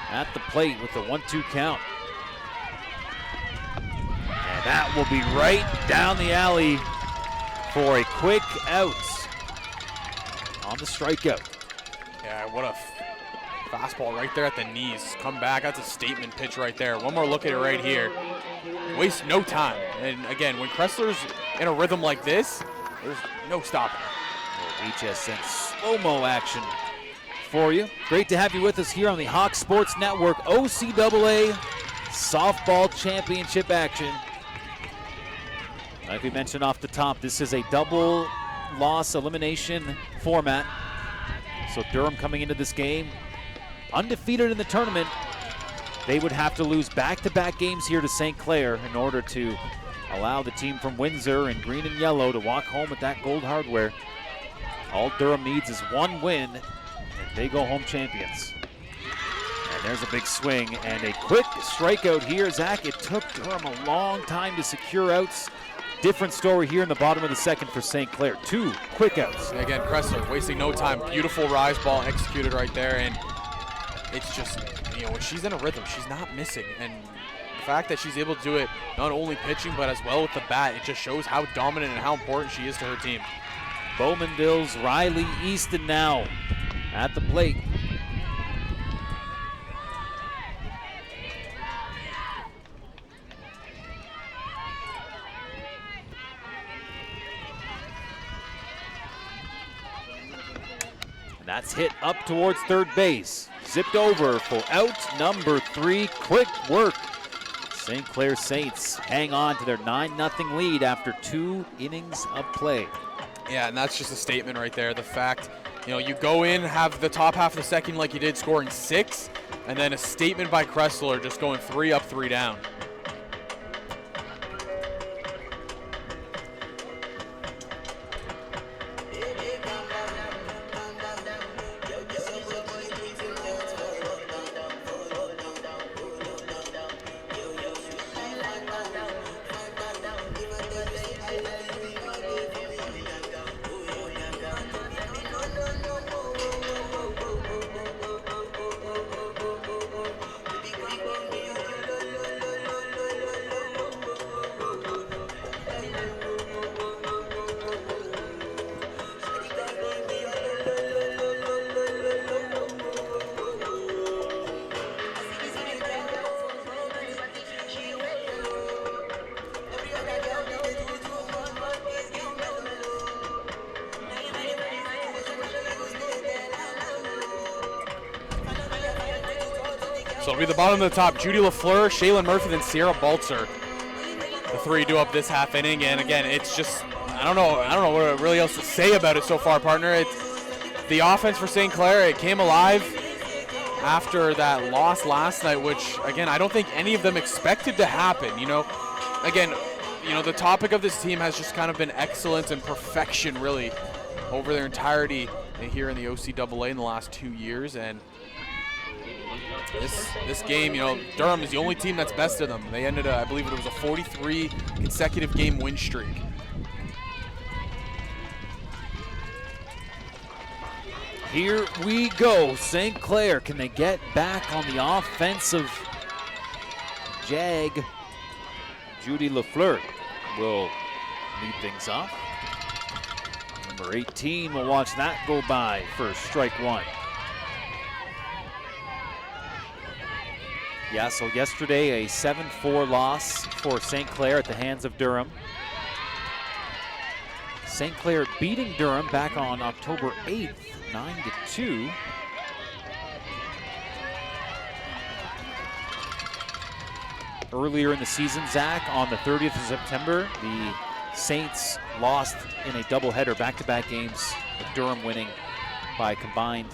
at the plate with the 1-2 count. And that will be right down the alley for a quick out on the strikeout. Yeah, what a fastball right there at the knees. Come back, that's a statement pitch right there. One more look at it right here. Waste no time. And again, when Kressler's in a rhythm like this, there's no stopping. HSN slow-mo action for you. Great to have you with us here on the Hawk Sports Network OCAA Softball Championship action. Like we mentioned off the top, this is a double loss elimination format. So Durham coming into this game undefeated in the tournament. They would have to lose back-to-back games here to St. Clair in order to allow the team from Windsor in green and yellow to walk home with that gold hardware. All Durham needs is 1 win, and they go home champions. And there's a big swing and a quick strikeout here, Zach. It took Durham a long time to secure outs. Different story here in the bottom of the second for St. Clair. 2 quick outs. Again, Kressler wasting no time. Beautiful rise ball executed right there, and it's just, you know, when she's in a rhythm, she's not missing. And the fact that she's able to do it not only pitching, but as well with the bat, it just shows how dominant and how important she is to her team. Bowmanville's Riley Easton now at the plate. And that's hit up towards third base. Zipped over for out number 3. Quick work. St. Clair Saints hang on to their 9-0 lead after 2 innings of play. Yeah, and that's just a statement right there. The fact, you know, you go in, have the top half of the second like you did, scoring 6, and then a statement by Kressler just going 3 up, 3 down. So it'll be the bottom of the top. Judy LaFleur, Shaylin Murphy, then Sierra Baltzer. The 3 do up this half inning, and again, it's just, I don't know what really else to say about it so far, partner. It's the offense for St. Clair. It came alive after that loss last night, which again, I don't think any of them expected to happen. You know, again, you know, the topic of this team has just kind of been excellence and perfection, really, over their entirety here in the OCAA in the last 2 years, and this game, you know, Durham is the only team that's bested them. They ended, I believe it was a 43 consecutive game win streak. Here we go. St. Clair, can they get back on the offensive jag? Judy LaFleur will lead things off. Number 18 will watch that go by for strike 1. Yeah, so yesterday a 7-4 loss for St. Clair at the hands of Durham. St. Clair beating Durham back on October 8th, 9-2. Earlier in the season, Zach, on the 30th of September, the Saints lost in a doubleheader, back-to-back games, with Durham winning by a combined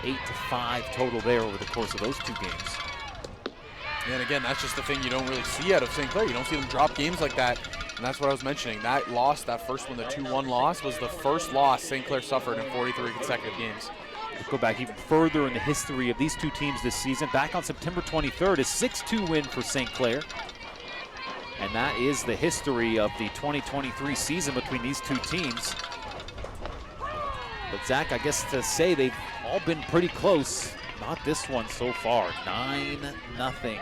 8-5 total there over the course of those two games. And again, that's just the thing you don't really see out of St. Clair. You don't see them drop games like that. And that's what I was mentioning. That loss, that first one, the 2-1 loss, was the first loss St. Clair suffered in 43 consecutive games. Go back even further in the history of these two teams this season. Back on September 23rd, a 6-2 win for St. Clair. And that is the history of the 2023 season between these two teams. But Zach, I guess to say they've all been pretty close. Not this one so far, 9-0.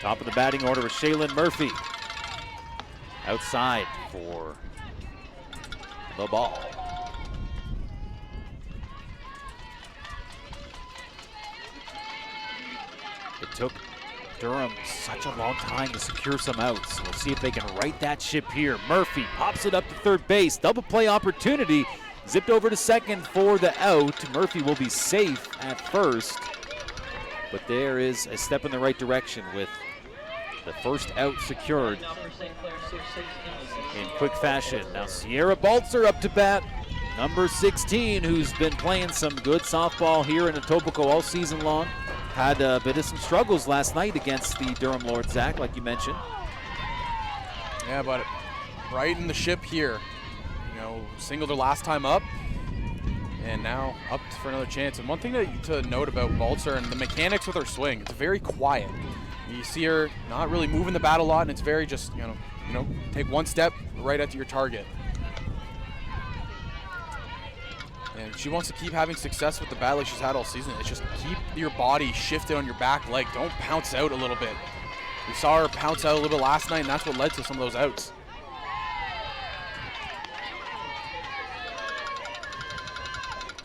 Top of the batting order is Shaylin Murphy. Outside for the ball. It took Durham such a long time to secure some outs. We'll see if they can right that ship here. Murphy pops it up to third base. Double play opportunity. Zipped over to second for the out. Murphy will be safe at first. But there is a step in the right direction with the first out secured in quick fashion. Now Sierra Baltzer up to bat. Number 16, who's been playing some good softball here in Etobicoke all season long. Had a bit of some struggles last night against the Durham Lords, Zach, like you mentioned. Yeah, but righting the ship here. You know, singled her last time up, and now up for another chance. And one thing to note about Baltzer and the mechanics with her swing, it's very quiet. You see her not really moving the bat a lot, and it's very just, you know, take one step right at your target. And she wants to keep having success with the bat like she's had all season. It's just keep your body shifted on your back leg. Don't pounce out a little bit. We saw her pounce out a little bit last night, and that's what led to some of those outs.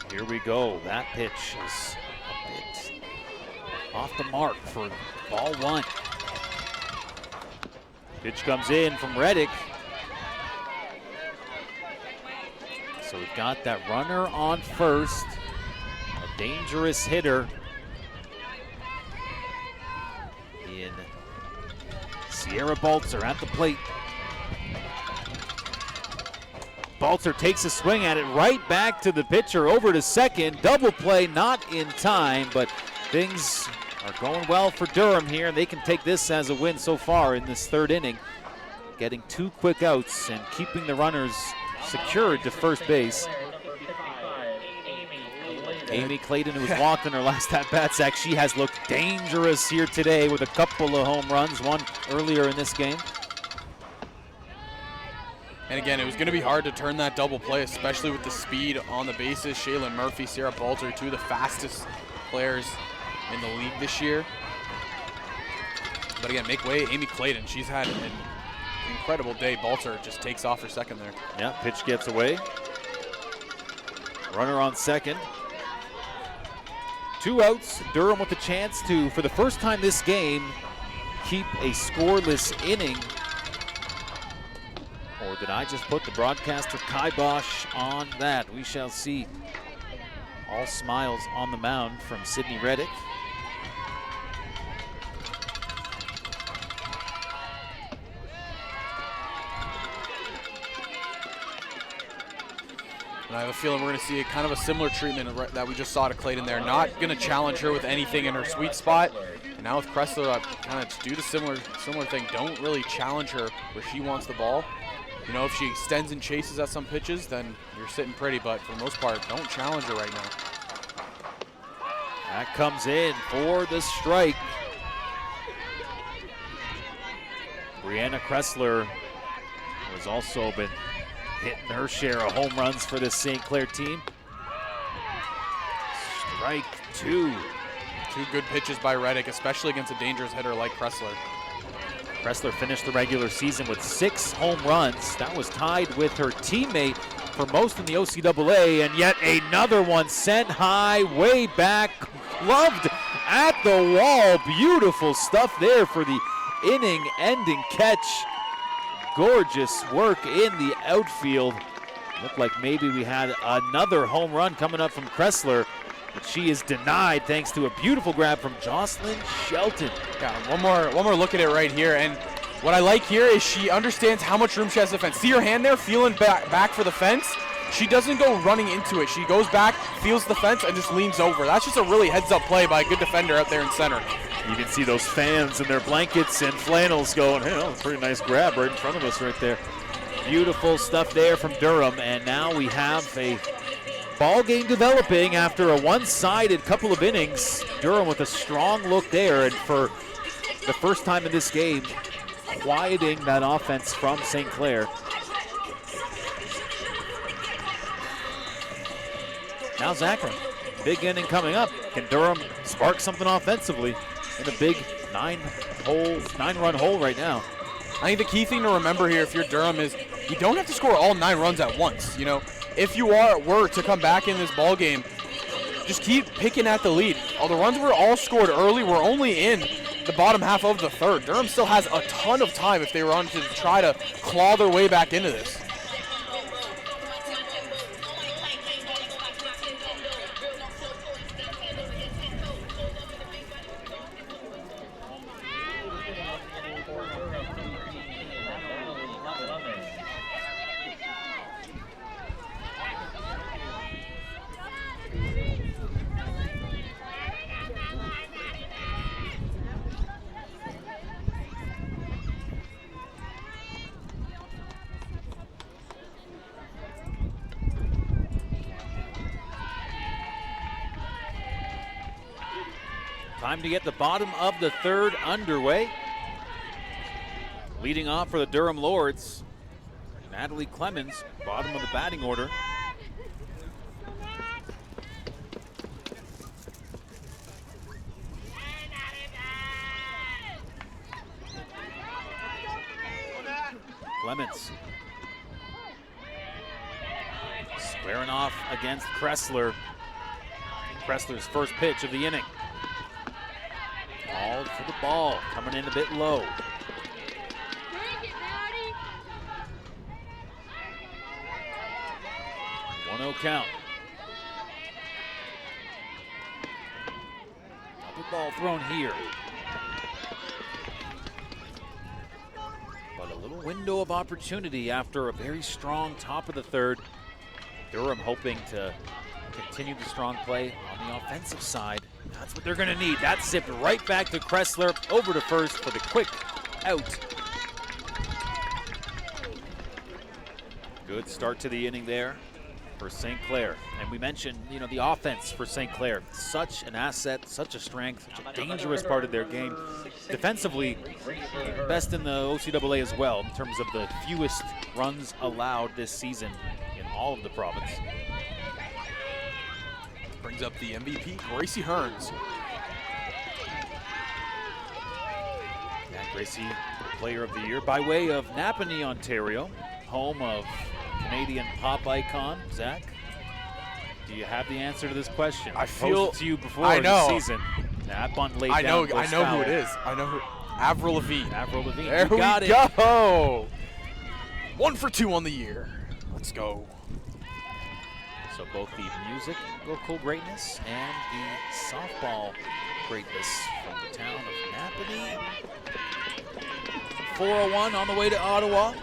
Here we go. That pitch is a bit off the mark for ball one. Pitch comes in from Reddick. So we've got that runner on first, a dangerous hitter in Sierra Baltzer at the plate. Baltzer takes a swing at it, right back to the pitcher, over to second. Double play, not in time, but things are going well for Durham here. They can take this as a win so far in this third inning, getting two quick outs and keeping the runners secured to first base. Amy Clayton, who was walked in her last at-bat, Zach, she has looked dangerous here today with a couple of home runs, one earlier in this game. And again, it was going to be hard to turn that double play, especially with the speed on the bases. Shaylin Murphy, Sierra Baltzer, two of the fastest players in the league this year. But again, make way, Amy Clayton. She's had an incredible day. Baltzer just takes off for second there. Yeah, pitch gets away. Runner on second. Two outs. Durham with a chance to, for the first time this game, keep a scoreless inning. Or did I just put the broadcaster kibosh on that? We shall see. All smiles on the mound from Sydney Reddick. And I have a feeling we're going to see kind of a similar treatment that we just saw to Clayton there. Not going to challenge her with anything in her sweet spot. And now with Kressler, kind of do the similar thing. Don't really challenge her where she wants the ball. You know, if she extends and chases at some pitches, then you're sitting pretty. But for the most part, don't challenge her right now. That comes in for the strike. Brianna Kressler has also been hitting her share of home runs for this St. Clair team. Strike two. Two good pitches by Reddick, especially against a dangerous hitter like Kressler. Kressler finished the regular season with 6 home runs. That was tied with her teammate for most in the OCAA, and yet another one sent high, way back, gloved at the wall. Beautiful stuff there for the inning-ending catch. Gorgeous work in the outfield. Looked like maybe we had another home run coming up from Kressler, but she is denied thanks to a beautiful grab from Jocelyn Shelton. Yeah, one more look at it right here, and what I like here is she understands how much room she has to defend. See her hand there, feeling back for the fence? She doesn't go running into it. She goes back, feels the fence, and just leans over. That's just a really heads-up play by a good defender out there in center. You can see those fans in their blankets and flannels going, hey, that's a pretty nice grab right in front of us right there. Beautiful stuff there from Durham, and now we have a ball game developing after a one-sided couple of innings. Durham with a strong look there, and for the first time in this game, quieting that offense from St. Clair. Now Zachary, big inning coming up. Can Durham spark something offensively in a big nine-run hole right now? I think the key thing to remember here if you're Durham is you don't have to score all 9 runs at once. You know, if you were to come back in this ball game, just keep picking at the lead. All the runs were all scored early. We're only in the bottom half of the third. Durham still has a ton of time if they were on to try to claw their way back into this. Time to get the bottom of the third underway. Leading off for the Durham Lords, Natalie Clemens, bottom of the batting order. Clemens squaring off against Kressler. Kressler's first pitch of the inning. Called for the ball, coming in a bit low. 1-0 count. Another ball thrown here. But a little window of opportunity after a very strong top of the third. Durham hoping to continue the strong play on the offensive side. That's what they're going to need. That zipped right back to Kressler, over to first for the quick out. Good start to the inning there for St. Clair. And we mentioned, you know, the offense for St. Clair. Such an asset, such a strength, such a dangerous part of their game. Defensively, best in the OCAA as well in terms of the fewest runs allowed this season in all of the province. Brings up the MVP, Gracie Hearns. Yeah, Gracie, Player of the Year by way of Napanee, Ontario, home of Canadian pop icon. Zach, do you have the answer to this question? I feel posed it to you before the season. That bunt laid down. I know who it is. I know who. Avril Lavigne. Avril Lavigne. There we got it. go. 1 for 2 on the year. Let's go. So both the musical greatness and the softball greatness from the town of Napanee. 401 on the way to Ottawa.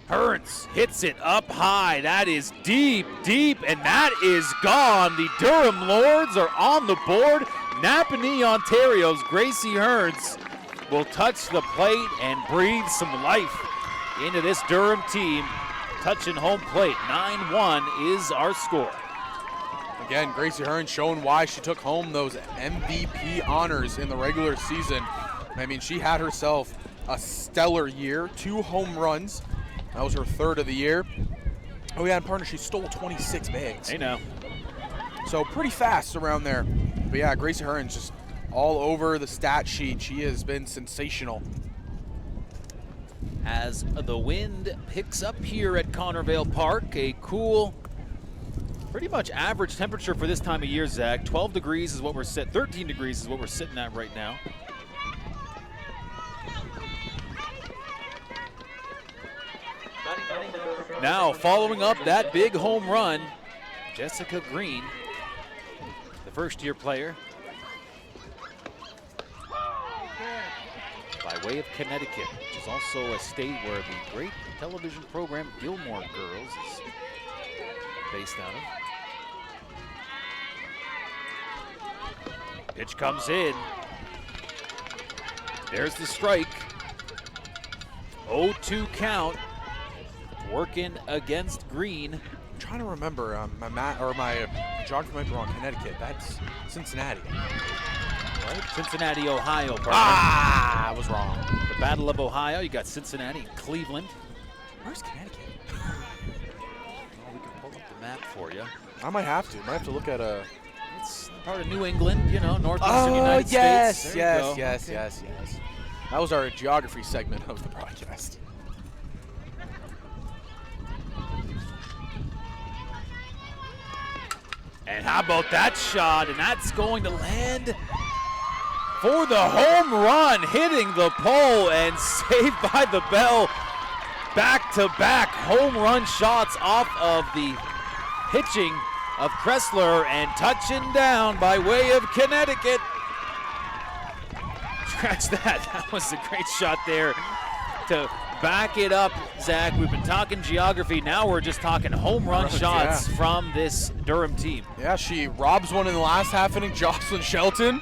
Hearns hits it up high. That is deep, deep, and that is gone. The Durham Lords are on the board. Napanee, Ontario's Gracie Hearns will touch the plate and breathe some life into this Durham team. Touching home plate. 9-1 is our score. Again, Gracie Hearns showing why she took home those MVP honors in the regular season. I mean, she had herself a stellar year. 2 home runs. That was her 3rd of the year. Oh yeah, and partner, she stole 26 bags. Hey now. So pretty fast around there. But yeah, Gracie Hearns just all over the stat sheet. She has been sensational. as the wind picks up here at Connervale Park. A cool, pretty much average temperature for this time of year, Zach. 12 degrees is what we're 13 degrees is what we're sitting at right now. Now, following up that big home run, Jessica Green, the first-year player, by way of Connecticut, which is also a state where the great television program Gilmore Girls is based out of. Pitch comes in. There's the strike. 0-2 count. Working against Green. I'm trying to remember, my geography might be wrong. Connecticut, that's Cincinnati. Right? Cincinnati, Ohio. Partner. I was wrong. The Battle of Ohio. You got Cincinnati and Cleveland. Where's Connecticut? Well, we can pull up the map for you. I might have to. Look at a. It's part of New England, you know, northeastern United States. Yes. That was our geography segment of the broadcast. And how about that shot? And that's going to land for the home run, hitting the pole and saved by the bell. Back-to-back home run shots off of the pitching of Kressler and touching down by way of Connecticut. Scratch that. That was a great shot there to back it up, Zach. We've been talking geography. Now we're just talking home run shots from this Durham team. Yeah, she robs one in the last half inning, Jocelyn Shelton,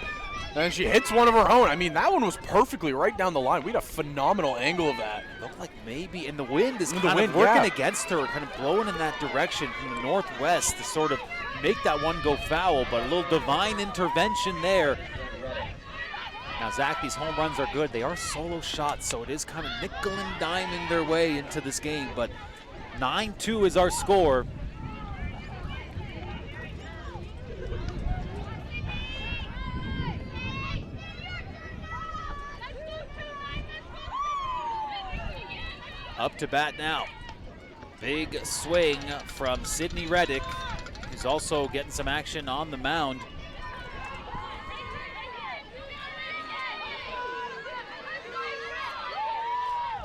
and she hits one of her own. I mean, that one was perfectly right down the line. We had a phenomenal angle of that. It looked like maybe, and the wind is kind of working against her, kind of blowing in that direction from the northwest to sort of make that one go foul, but a little divine intervention there. Now, Zach, these home runs are good. They are solo shots, so it is kind of nickel and diming their way into this game, but 9-2 is our score. Up to bat now. Big swing from Sydney Reddick, who's also getting some action on the mound.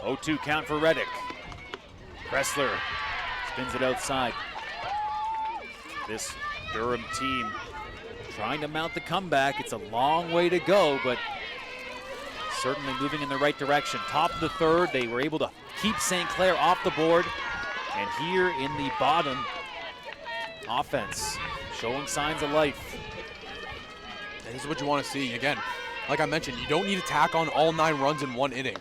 Oh, 0-2 count for Reddick. Kressler spins it outside. This Durham team trying to mount the comeback. It's a long way to go, but certainly moving in the right direction. Top of the third, they were able to keep St. Clair off the board. And here in the bottom, offense showing signs of life. This is what you want to see. Again, like I mentioned, you don't need to tack on all 9 runs in one inning.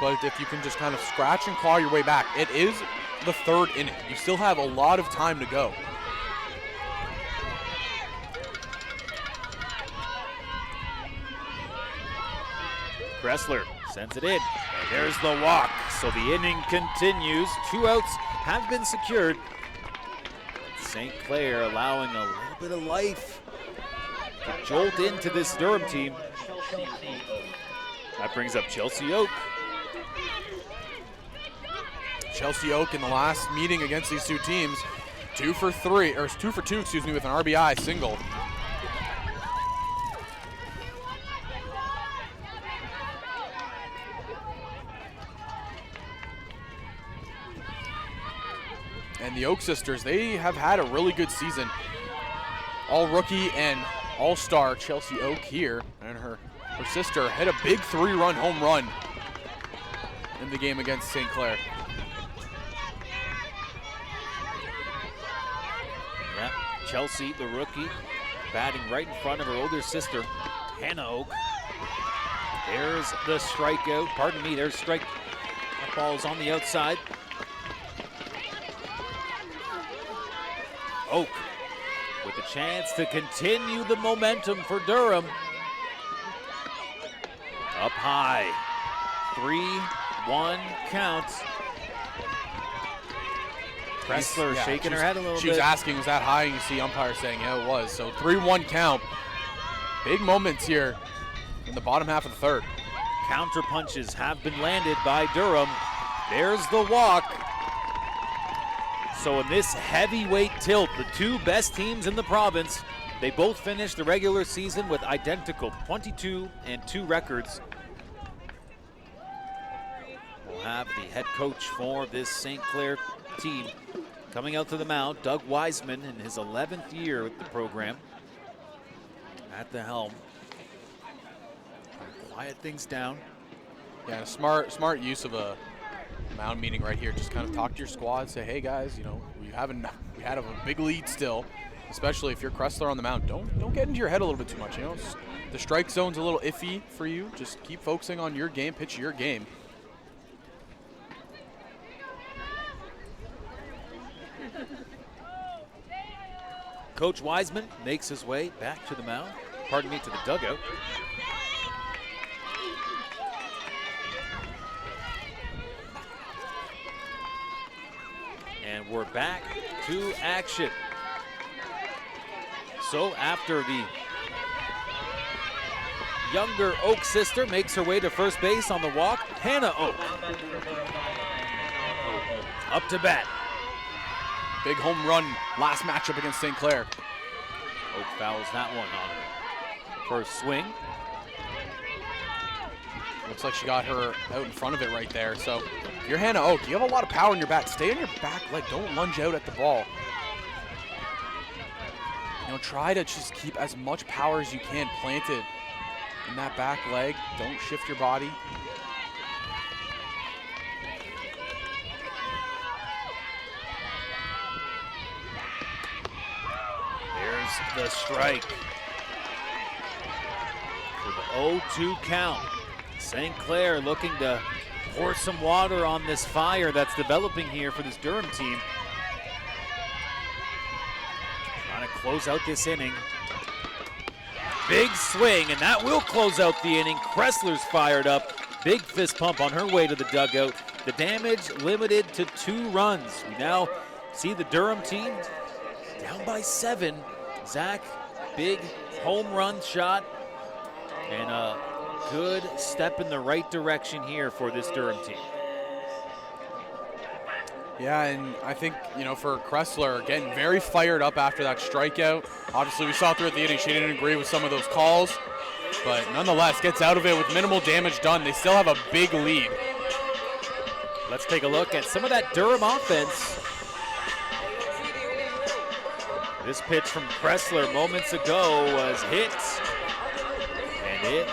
But if you can just kind of scratch and claw your way back, it is the 3rd inning. You still have a lot of time to go. Kressler sends it in, and there's the walk. So the inning continues. 2 outs have been secured. St. Clair allowing a little bit of life to jolt into this Durham team. That brings up Chelsea Oak. Chelsea Oak in the last meeting against these two teams, 2 for 2, excuse me, with an RBI single. And the Oak sisters, they have had a really good season. All rookie and all-star Chelsea Oak here, and her sister hit a big 3-run home run in the game against St. Clair. Yeah, Chelsea, the rookie, batting right in front of her older sister, Hannah Oak. There's the strikeout. Pardon me, there's strike. That ball is on the outside. Oak with a chance to continue the momentum for Durham. Up high. 3-1 count. Kressler shaking her head a little bit. She was asking, was that high? And you see umpire saying, yeah, it was. So 3-1 count. Big moments here in the bottom half of the 3rd. Counter punches have been landed by Durham. There's the walk. So in this heavyweight tilt, the two best teams in the province, they both finished the regular season with identical 22-2 records. We'll have the head coach for this St. Clair team coming out to the mound, Doug Wiseman, in his 11th year with the program at the helm. Quiet things down. Yeah, a smart use of a mound meeting right here. Just kind of talk to your squad, say, hey guys, you know, we had a big lead still, especially if you're Kressler on the mound. Don't get into your head a little bit too much. You know, the strike zone's a little iffy for you. Just keep focusing on your game, pitch your game. Coach Wiseman makes his way back to the mound, to the dugout. And we're back to action. So after the younger Oak sister makes her way to first base on the walk, Hannah Oak up to bat. Big home run last matchup against St. Clair. Oak fouls that one on her first swing. Looks like she got her out in front of it right there. So if you're Hannah Oak, you have a lot of power in your bat. Stay on your back leg. Don't lunge out at the ball. You know, try to just keep as much power as you can planted in that back leg. Don't shift your body. The strike for the 0-2 count. St. Clair looking to pour some water on this fire that's developing here for this Durham team. Trying to close out this inning. Big swing, and that will close out the inning. Kressler's fired up. Big fist pump on her way to the dugout. The damage limited to 2 runs. We now see the Durham team down by 7. Zach, big home run shot, and a good step in the right direction here for this Durham team. Yeah, and I think, you know, for Kressler, getting very fired up after that strikeout. Obviously, we saw throughout the inning she didn't agree with some of those calls, but nonetheless gets out of it with minimal damage done. They still have a big lead. Let's take a look at some of that Durham offense. This pitch from Kressler moments ago was hit, and it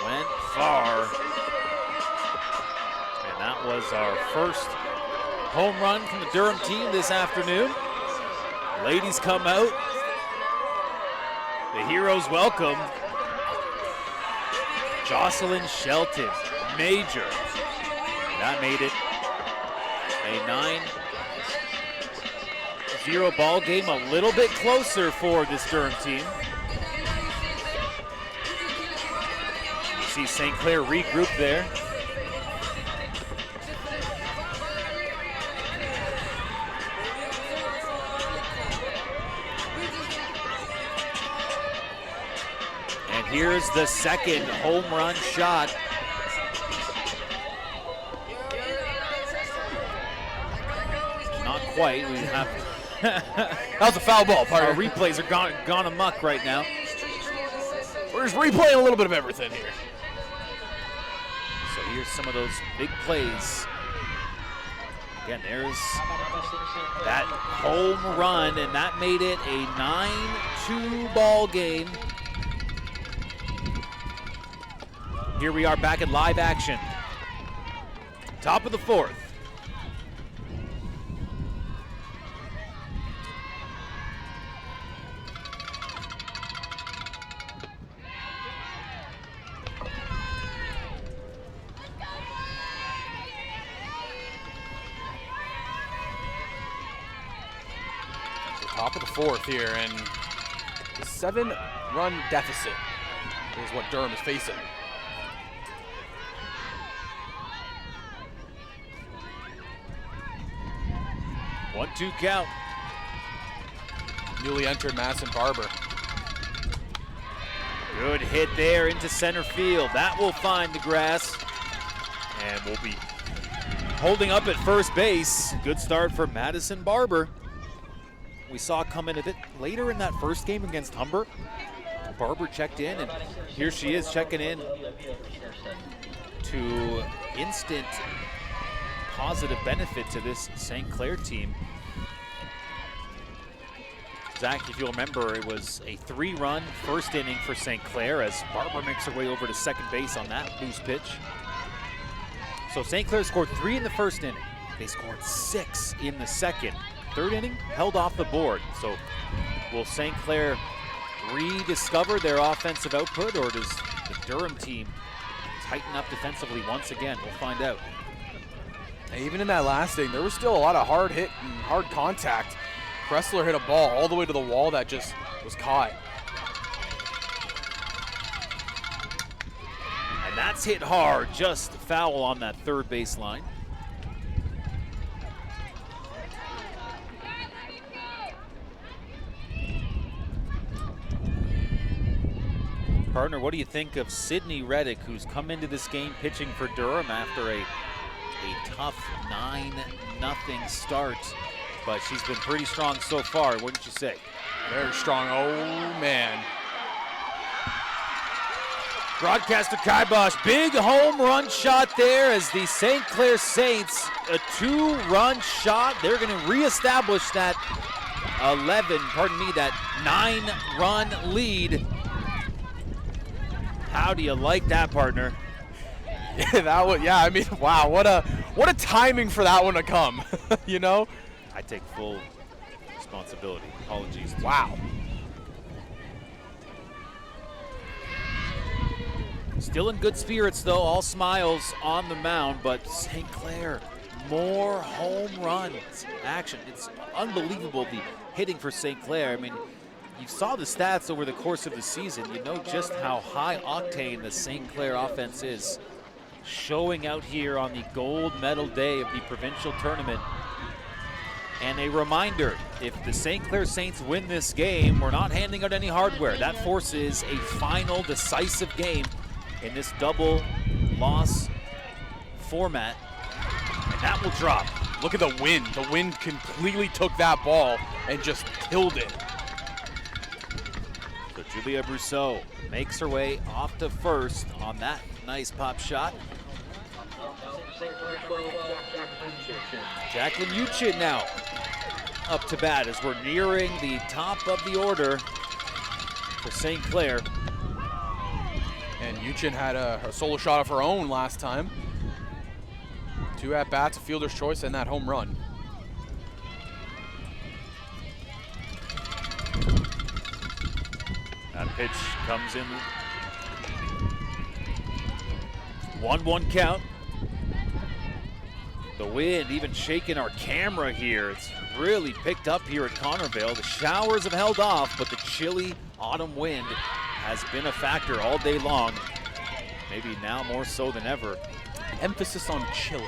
went far. And that was our first home run from the Durham team this afternoon. Ladies come out. The heroes welcome Jocelyn Shelton, major. That made it a 9-0 ball game, a little bit closer for this Durham team. You see St. Clair regroup there. And here's the second home run shot. Not quite. We have that was a foul ball, partner. Our replays are gone amok right now. We're just replaying a little bit of everything here. So here's some of those big plays. Again, there's that home run, and that made it a 9-2 ball game. Here we are back in live action. Top of the 4th. Top of the 4th here, and the 7-run deficit is what Durham is facing. One, 2 count. Newly entered Madison Barber. Good hit there into center field. That will find the grass. And we'll be holding up at first base. Good start for Madison Barber. We saw come in a bit later in that first game against Humber. Barber checked in, and here she is checking in to instant positive benefit to this St. Clair team. Zach, if you'll remember, it was a 3-run first inning for St. Clair as Barber makes her way over to second base on that loose pitch. So St. Clair scored 3 in the first inning. They scored 6 in the second. Third inning, held off the board. So will St. Clair rediscover their offensive output, or does the Durham team tighten up defensively once again? We'll find out. Even in that last inning, there was still a lot of hard hit and hard contact. Kressler hit a ball all the way to the wall that just was caught. And that's hit hard, just foul on that third baseline. Partner, what do you think of Sydney Reddick, who's come into this game pitching for Durham after a tough 9-0 start? But she's been pretty strong so far, wouldn't you say? Very strong. Oh, man. Broadcaster Kibosh, big home run shot there as the St. Clair Saints, a 2-run shot. They're going to reestablish that 9-run lead. How do you like that, partner? I mean, wow, what a timing for that one to come, you know? I take full responsibility. Apologies. Wow. Still in good spirits, though. All smiles on the mound, but St. Clair, more home runs action. It's unbelievable, the hitting for St. Clair. I mean, you saw the stats over the course of the season. You know just how high octane the St. Clair offense is. Showing out here on the gold medal day of the provincial tournament. And a reminder, if the St. Clair Saints win this game, we're not handing out any hardware. That forces a final decisive game in this double loss format. And that will drop. Look at the wind. The wind completely took that ball and just killed it. So Julia Brousseau makes her way off to first on that nice pop shot. Jacqueline Uchin now up to bat as we're nearing the top of the order for St. Clair. And Uchin had a solo shot of her own last time. 2 at-bats, a fielder's choice, and that home run. That pitch comes in. 1-1 count. The wind even shaking our camera here. It's really picked up here at Connervale. The showers have held off, but the chilly autumn wind has been a factor all day long. Maybe now more so than ever. Emphasis on chilly.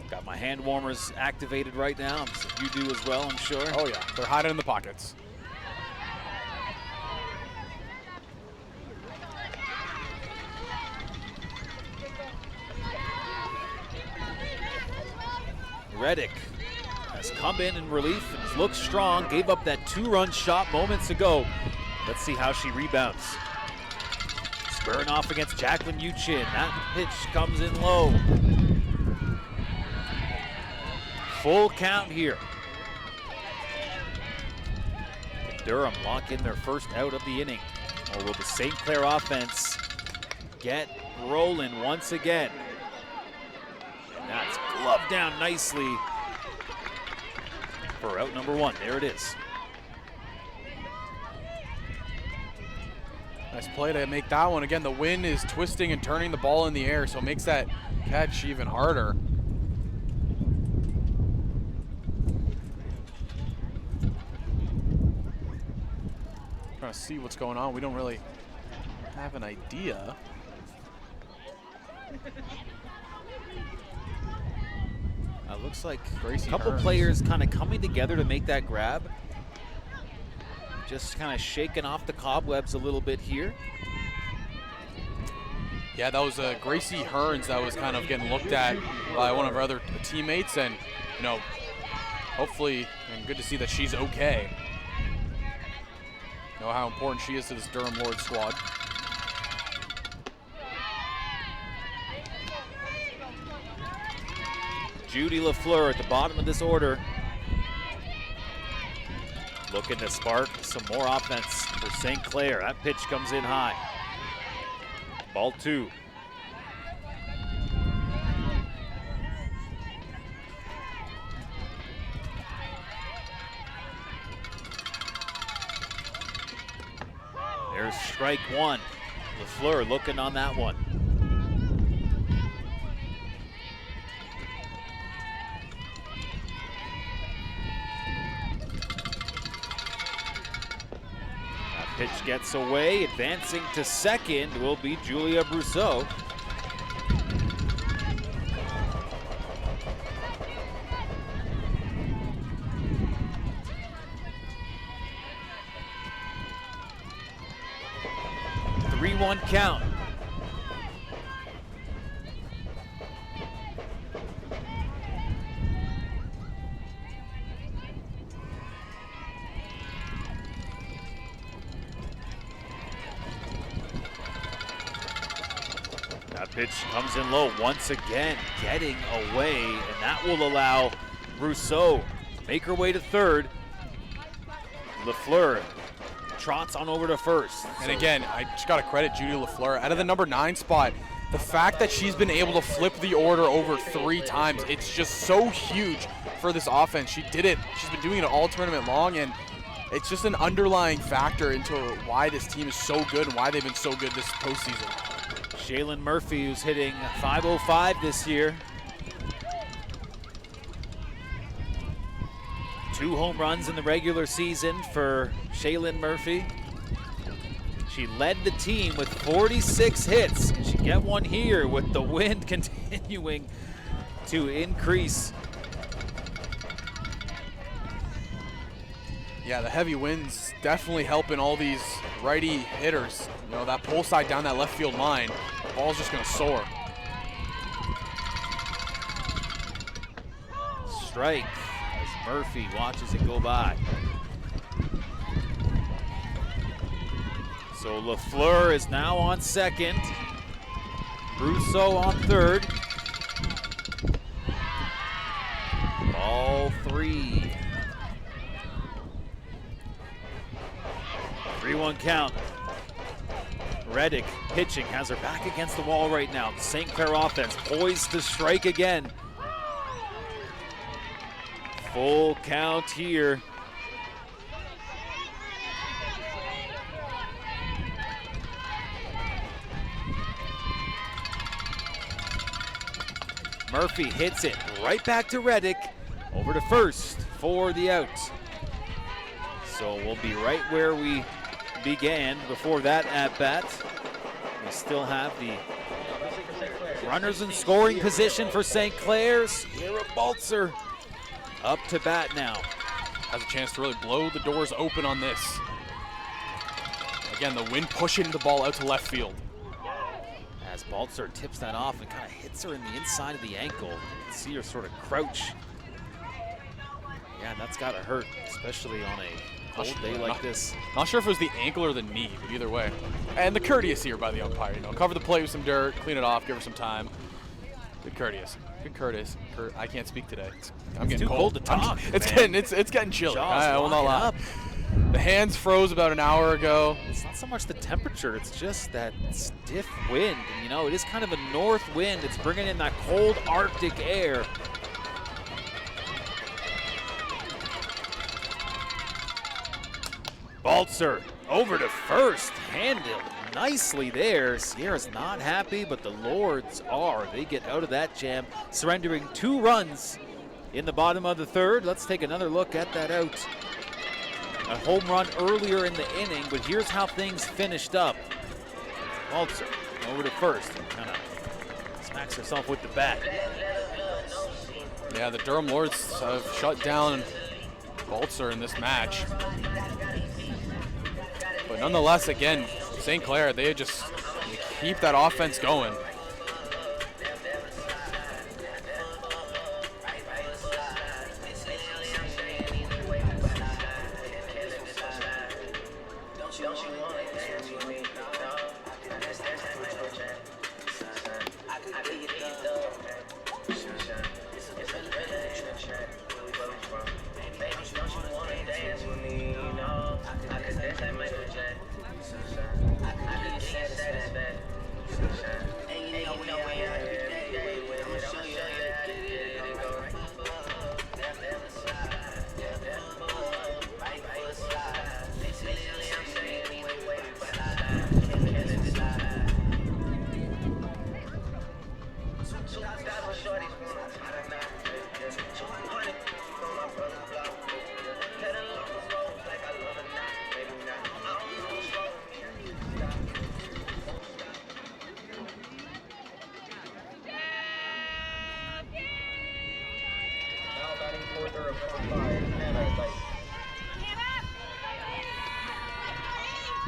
Got my hand warmers activated right now. You do as well, I'm sure. Oh yeah, they're hiding in the pockets. Reddick has come in relief and looks strong. Gave up that 2-run shot moments ago. Let's see how she rebounds. Spurring off against Jacqueline Uchin. That pitch comes in low. Full count here. Can Durham lock in their first out of the inning? Or will the St. Clair offense get rolling once again? And that's gloved down nicely for out number 1. There it is. Nice play to make that one. Again, the wind is twisting and turning the ball in the air, so it makes that catch even harder. Trying to see what's going on. We don't really have an idea. Looks like Gracie a couple Hearns. players kind of coming together to make that grab. just kind of shaking off the cobwebs a little bit here. Yeah, that was Gracie Hearns that was kind of getting looked at by one of our other teammates, and you know, hopefully, and good to see that she's okay. Know how important she is to this Durham Lords squad. Judy LaFleur at the bottom of this order. Looking to spark some more offense for St. Clair. That pitch comes in high. Ball 2. There's strike 1. LaFleur looking on that one. Pitch gets away. Advancing to second will be Julia Brousseau. The 3-1 count. Pitch comes in low once again, getting away, and that will allow Brousseau make her way to third. LaFleur trots on over to first. And again, I just got to credit Judy LaFleur. Out of the number 9 spot, the fact that she's been able to flip the order over 3 times, it's just so huge for this offense. She did it. She's been doing it all tournament long, and it's just an underlying factor into why this team is so good and why they've been so good this postseason. Shaylin Murphy, who's hitting .505 this year. 2 home runs in the regular season for Shaylin Murphy. She led the team with 46 hits. She get one here with the wind continuing to increase. Yeah, the heavy winds definitely helping all these righty hitters. You know, that pull side down that left field line, the ball's just gonna soar. Strike as Murphy watches it go by. So LaFleur is now on second. Brousseau on third. Ball 3. 3-1 count. Reddick pitching, has her back against the wall right now. The St. Clair offense poised to strike again. Full count here. Murphy hits it right back to Reddick. Over to first for the out. So we'll be right where we began before that at-bat. We still have the runners in scoring position for St. Clair. Sierra Baltzer up to bat now. Has a chance to really blow the doors open on this. Again, the wind pushing the ball out to left field. As Baltzer tips that off and kind of hits her in the inside of the ankle. You can see her sort of crouch. Yeah, that's got to hurt, especially on a cold day like this. Not sure if it was the ankle or the knee, but either way. And the courteous here by the umpire, you know, cover the plate with some dirt, clean it off, give her some time. Good courteous. Good courteous. I can't speak today. I'm getting too cold to talk. It's getting chilly. I will not lie. The hands froze about an hour ago. It's not so much the temperature, it's just that stiff wind. And, you know, it is kind of a north wind. It's bringing in that cold Arctic air. Baltzer over to first, handled nicely there. Sierra's not happy, but the Lords are. They get out of that jam, surrendering 2 runs in the bottom of the third. Let's take another look at that out. A home run earlier in the inning, but here's how things finished up. Baltzer over to first and kind of smacks herself with the bat. Yeah, the Durham Lords have shut down Baltzer in this match. But nonetheless, again, St. Clair, they keep that offense going.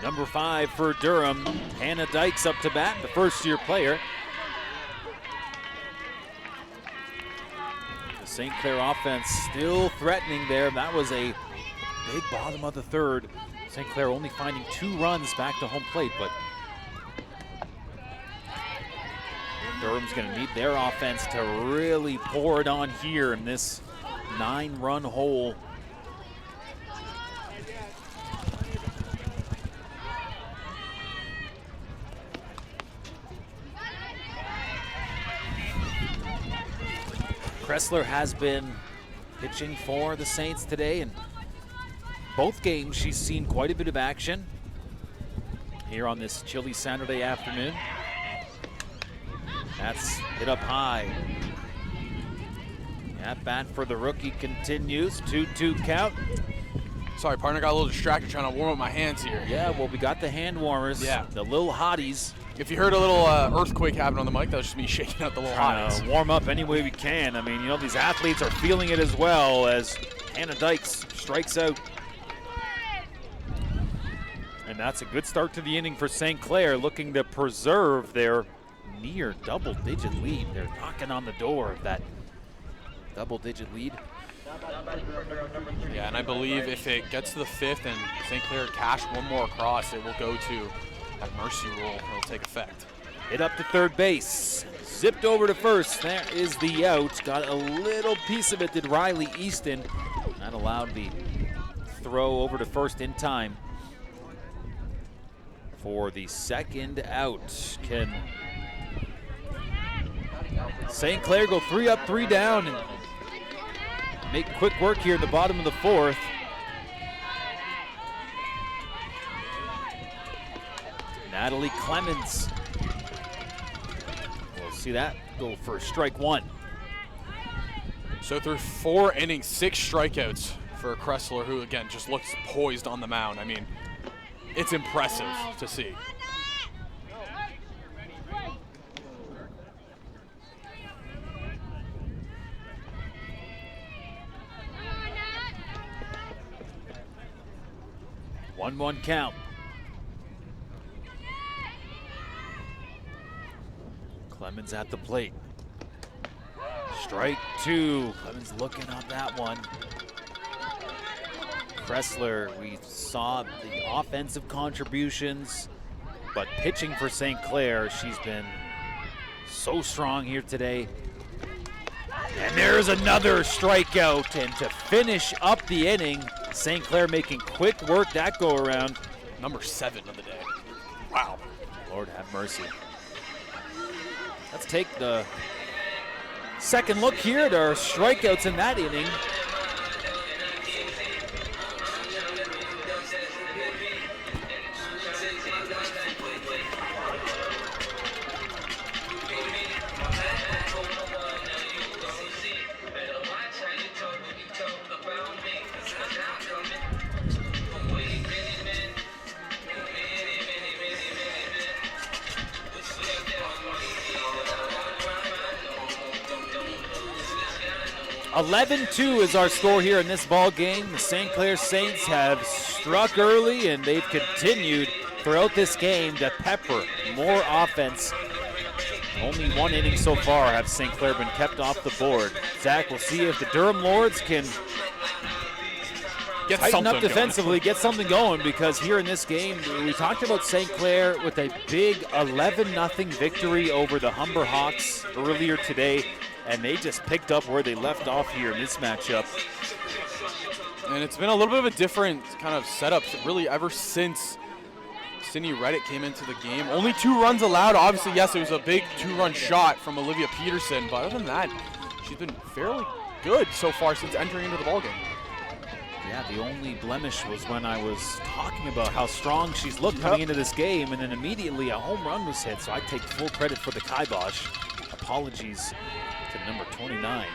Number 5 for Durham, Hannah Dykes up to bat, the first-year player. The St. Clair offense still threatening there. That was a big bottom of the third. St. Clair only finding 2 runs back to home plate, but Durham's going to need their offense to really pour it on here in this 9-run hole. Kressler has been pitching for the Saints today, and both games she's seen quite a bit of action here on this chilly Saturday afternoon. That's hit up high. At bat for the rookie continues, 2-2 count. Sorry, partner, got a little distracted trying to warm up my hands here. Yeah, well, we got the hand warmers, the little hotties. If you heard a little earthquake happen on the mic, that was just me shaking out the little hotties. Warm up any way we can. I mean, you know, these athletes are feeling it as well as Hannah Dykes strikes out. And that's a good start to the inning for St. Clair, looking to preserve their near double-digit lead. They're knocking on the door of that double-digit lead. Yeah, and I believe if it gets to the 5th and St. Clair cash one more across, it will go to that mercy rule. It'll take effect. Hit up to third base. Zipped over to first. There is the out. Got a little piece of it, did Riley Easton. That allowed the throw over to first in time. For the second out, can St. Clair go 3 up, 3 down and make quick work here in the bottom of the 4th. Natalie Clemens. We'll see that go for strike 1. So through 4 innings, 6 strikeouts for Kressler, who again just looks poised on the mound. I mean, it's impressive to see. One count. Clemens at the plate. Strike 2. Clemens looking up that one. Kressler, we saw the offensive contributions, but pitching for St. Clair, she's been so strong here today. And there's another strikeout, and to finish up the inning, St. Clair making quick work that go around. Number 7 of the day. Wow. Lord have mercy. Let's take the second look here at our strikeouts in that inning. .11-2 is our score here in this ball game. The St. Clair Saints have struck early, and they've continued throughout this game to pepper more offense. Only one inning so far have St. Clair been kept off the board. Zach, we'll see if the Durham Lords can tighten up defensively, get something going, because here in this game, we talked about St. Clair with a big 11-0 victory over the Humber Hawks earlier today, and they just picked up where they left off here in this matchup. And it's been a little bit of a different kind of setup, really, ever since Sydney Reddick came into the game. Only 2 runs allowed. Obviously, yes, it was a big 2-run shot from Olivia Peterson, but other than that, she's been fairly good so far since entering into the ballgame. Yeah, the only blemish was when I was talking about how strong she's looked coming into this game, and then immediately a home run was hit, so I take full credit for the kibosh. Apologies to number 29,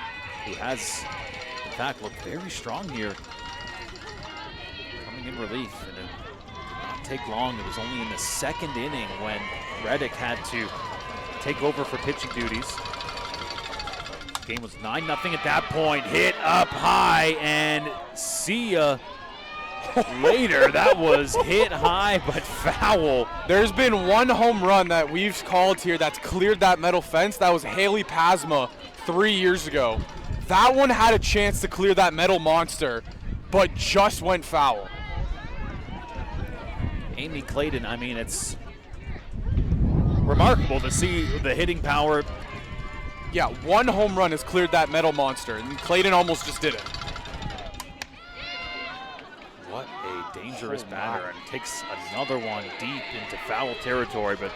who has, in fact, looked very strong here. Coming in relief, and it did not take long. It was only in the 2nd inning when Reddick had to take over for pitching duties. Game was 9-0 at that point. Hit up high, and see ya later. That was hit high but foul. There's been one home run that we've called here that's cleared that metal fence. That was Haley Pasma 3 years ago. That one had a chance to clear that metal monster, but just went foul. Amy Clayton, I mean, it's remarkable to see the hitting power. Yeah, one home run has cleared that metal monster, and Clayton almost just did it. What a dangerous batter, and takes another one deep into foul territory, but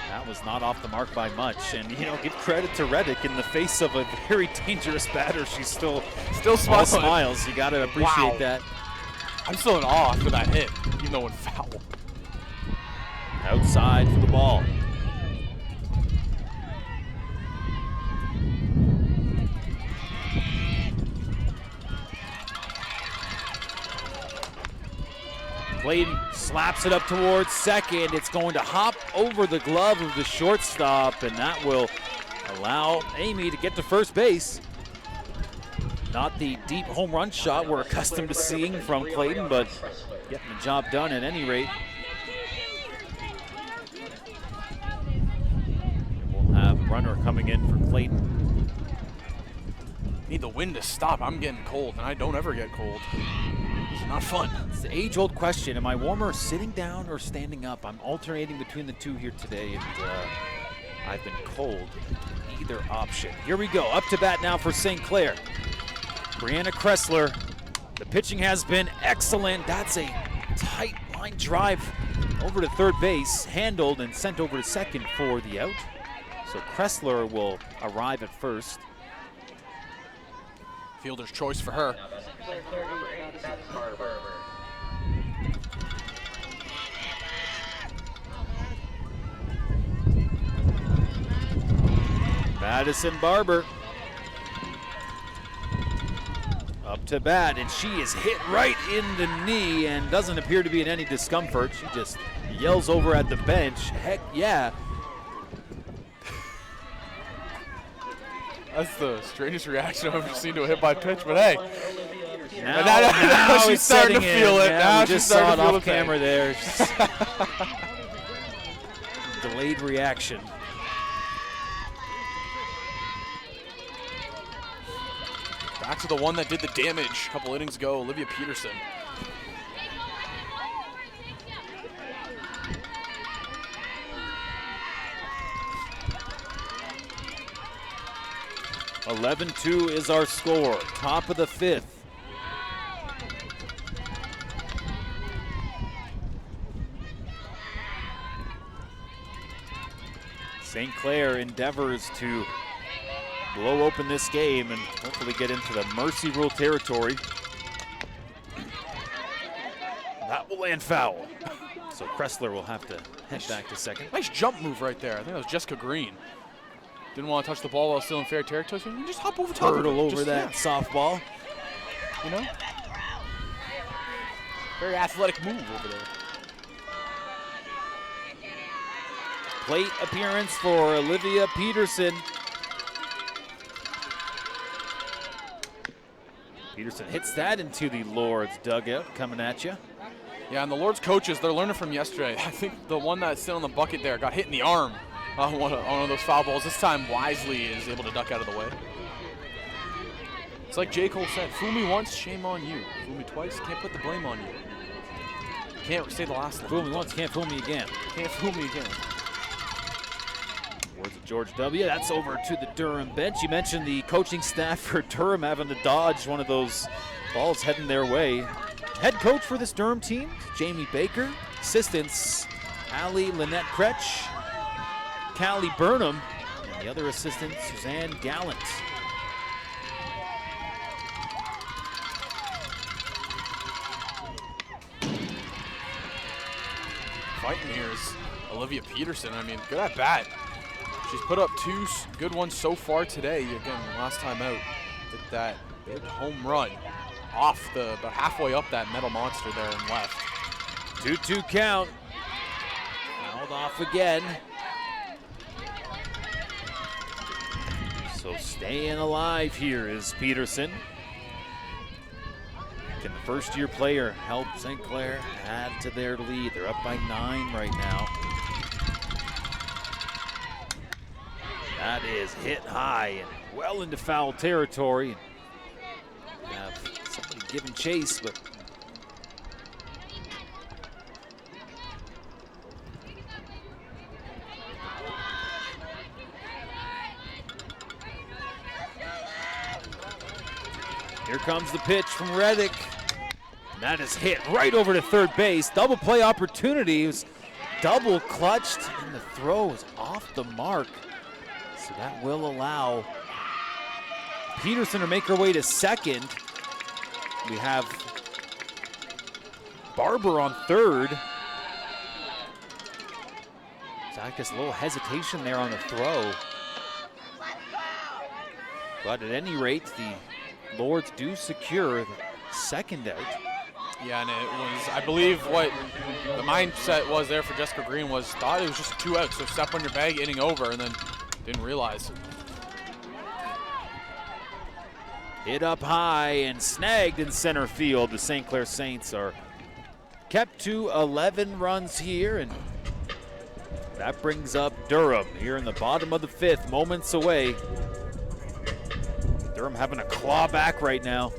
that was not off the mark by much. And, you know, give credit to Reddick. In the face of a very dangerous batter, she's still smiling. Smiles. You got to appreciate that. I'm still in awe after that hit, even though it went foul. Outside for the ball. Clayton slaps it up towards second. It's going to hop over the glove of the shortstop, and that will allow Amy to get to first base. Not the deep home run shot we're accustomed to seeing from Clayton, but getting the job done at any rate. And we'll have a runner coming in for Clayton. Need the wind to stop. I'm getting cold, and I don't ever get cold. It's not fun. It's the age-old question. Am I warmer sitting down or standing up? I'm alternating between the two here today, and I've been cold either option. Here we go. Up to bat now for St. Clair. Brianna Kressler. The pitching has been excellent. That's a tight line drive over to third base, handled and sent over to second for the out. So Kressler will arrive at first. Fielder's choice for her. Madison Barber up to bat, and she is hit right in the knee and doesn't appear to be in any discomfort. She just yells over at the bench, heck yeah. That's the strangest reaction I've ever seen to a hit by pitch, but hey. Now she's starting to feel it. Yeah, now we she's just saw it starting to off camera there. Delayed reaction. Back to the one that did the damage a couple innings ago, Olivia Peterson. (11-2) is our score. Top of the fifth. St. Clair endeavors to blow open this game and hopefully get into the mercy rule territory. That will land foul. So Kressler will have to head back to second. Nice jump move right there. I think that was Jessica Green. Didn't want to touch the ball while still in fair territory, so you just hop over top of it. Hurdle over that softball. You know? Very athletic move over there. Plate appearance for Olivia Peterson. Peterson hits that into the Lord's dugout, coming at you. Yeah, and the Lord's coaches, they're learning from yesterday. I think the one that's sitting on the bucket there got hit in the arm on one of those foul balls. This time, Wisely is able to duck out of the way. It's like J. Cole said, fool me once, shame on you. Fool me twice, can't put the blame on you. Can't say the last line. Fool me once, can't fool me again. Can't fool me again. Words of George W. That's over to the Durham bench. You mentioned the coaching staff for Durham having to dodge one of those balls heading their way. Head coach for this Durham team, Jamie Baker. Assistants, Allie Lynette Kretsch, Callie Burnham, and the other assistant, Suzanne Gallant. Fighting here is Olivia Peterson. I mean, good at bat. She's put up 2 good ones so far today. Again, last time out, did that big home run off about halfway up that metal monster there and left. 2-2 count. Fouled off again. So staying alive here is Peterson. Can the first-year player help St. Clair add to their lead? They're up by 9 right now. That is hit high and well into foul territory. Have somebody giving chase, but here comes the pitch from Reddick. And that is hit right over to third base. Double play opportunity. It was double clutched, and the throw is off the mark. So that will allow Peterson to make her way to second. We have Barber on third. So I guess a little hesitation there on the throw. But at any rate, the Lords do secure the second out. Yeah, and it was, I believe what the mindset was there for Jessica Green was thought it was just 2 outs, so step on your bag, inning over, and then didn't realize. Hit up high and snagged in center field. The St. Clair Saints are kept to 11 runs here, and that brings up Durham here in the bottom of the 5th, moments away. Durham having a claw back right now.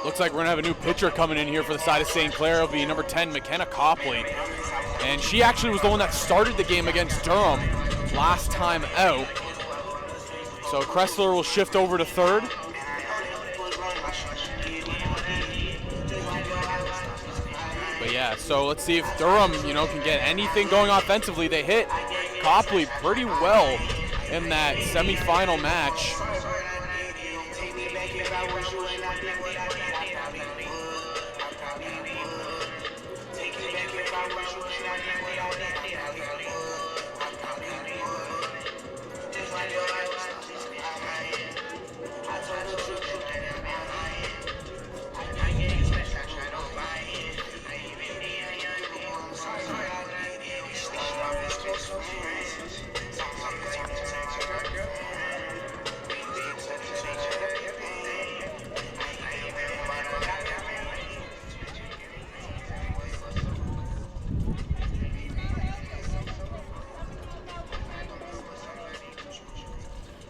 Looks like we're gonna have a new pitcher coming in here for the side of St. Clair. It'll be number 10, McKenna Copley. And she actually was the one that started the game against Durham last time out. So Kressler will shift over to third. But yeah, so let's see if Durham, can get anything going offensively. They hit Copley pretty well in that semifinal match.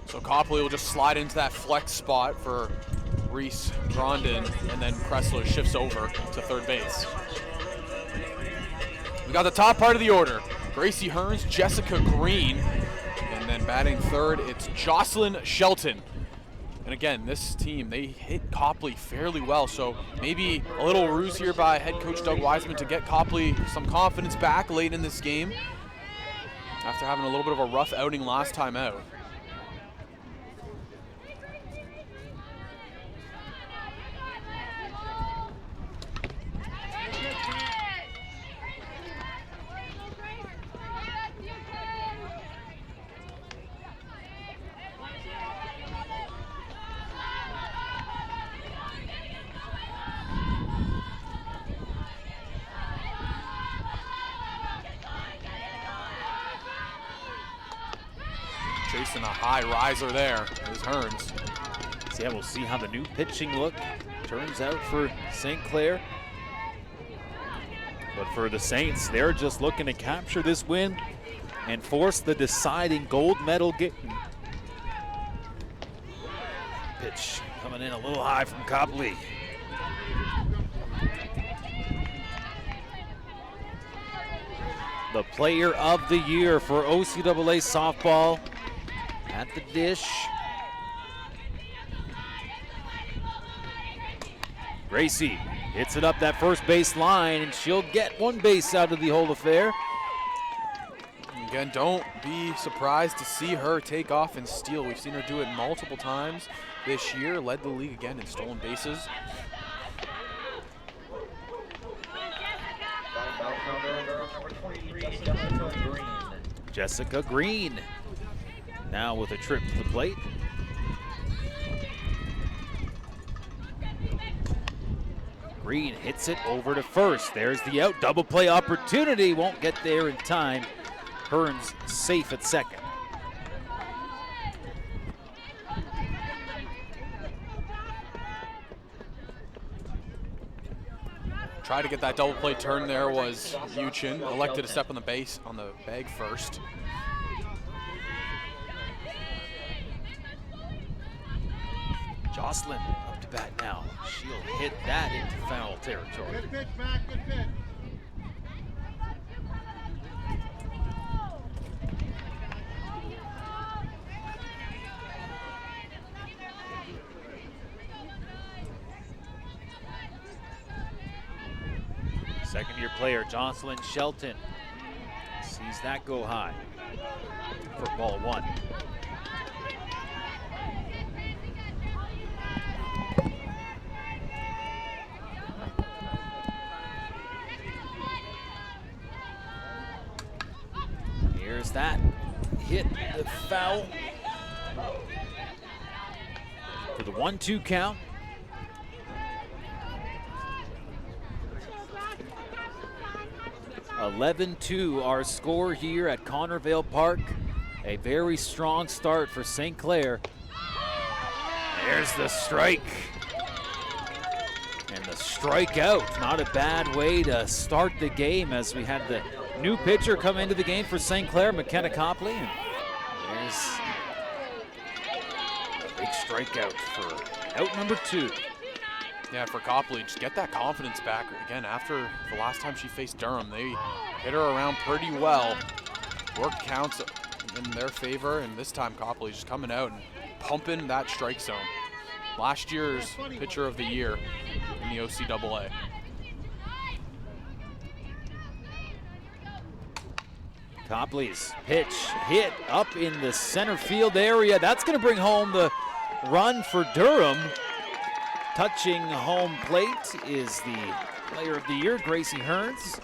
So Copley will just slide into that flex spot for Reese Grondin, and then Kressler shifts over to third base. We got the top part of the order. Gracie Hearns, Jessica Green, and then batting third, it's Jocelyn Shelton. And again, this team, they hit Copley fairly well, so maybe a little ruse here by head coach Doug Wiseman to get Copley some confidence back late in this game after having a little bit of a rough outing last time out. Chasing a high riser there is Hearns. So yeah, we'll see how the new pitching look turns out for St. Clair. But for the Saints, they're just looking to capture this win and force the deciding gold medal game. Pitch coming in a little high from Copley. The player of the year for OCAA softball at the dish. Gracie hits it up that first base line, and she'll get one base out of the whole affair. Again, don't be surprised to see her take off and steal. We've seen her do it multiple times this year. Led the league again in stolen bases. Jessica Green now with a trip to the plate. Green hits it over to first. There's the out. Double play opportunity. Won't get there in time. Hearns safe at second. Tried to get that double play turn there was Uchin. Elected to step on the bag first. Jocelyn up to bat now. She'll hit that into foul territory. Good pitch, Mac, good pitch. Second-year player Jocelyn Shelton sees that go high for ball one. Here's that hit, the foul for the 1-2 count. 11-2 our score here at Connervale Park. A very strong start for St. Clair. There's the strike. And the strikeout. Not a bad way to start the game as we had the new pitcher come into the game for St. Clair, McKenna Copley. And there's a big strikeout for out number 2. Yeah, for Copley, just get that confidence back. Again, after the last time she faced Durham, they hit her around pretty well. Work counts in their favor, and this time Copley just coming out and pumping that strike zone. Last year's pitcher of the year in the OCAA. Copley's pitch hit up in the center field area. That's going to bring home the run for Durham. Touching home plate is the player of the year, Gracie Hearns.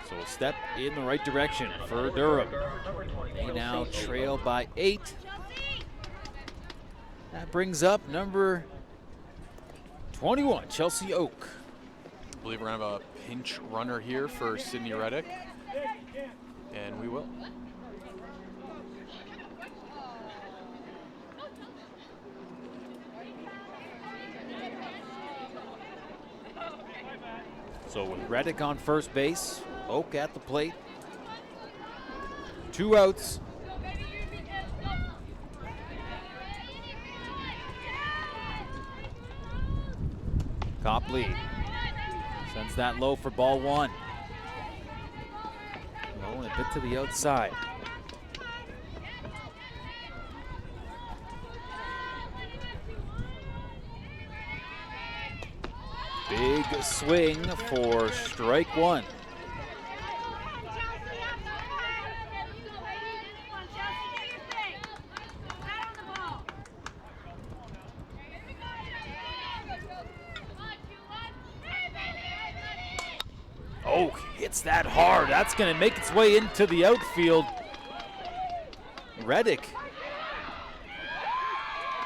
So a step in the right direction for Durham. They now trail by 8. That brings up number 21, Chelsea Oak. I believe we're going to have a pinch runner here for Sydney Reddick, and we will. So with Reddick on first base, Oak at the plate. 2 outs. Copley sends that low for ball 1. Low and a bit to the outside. Big swing for strike 1. Oak hits that hard. That's going to make its way into the outfield. Reddick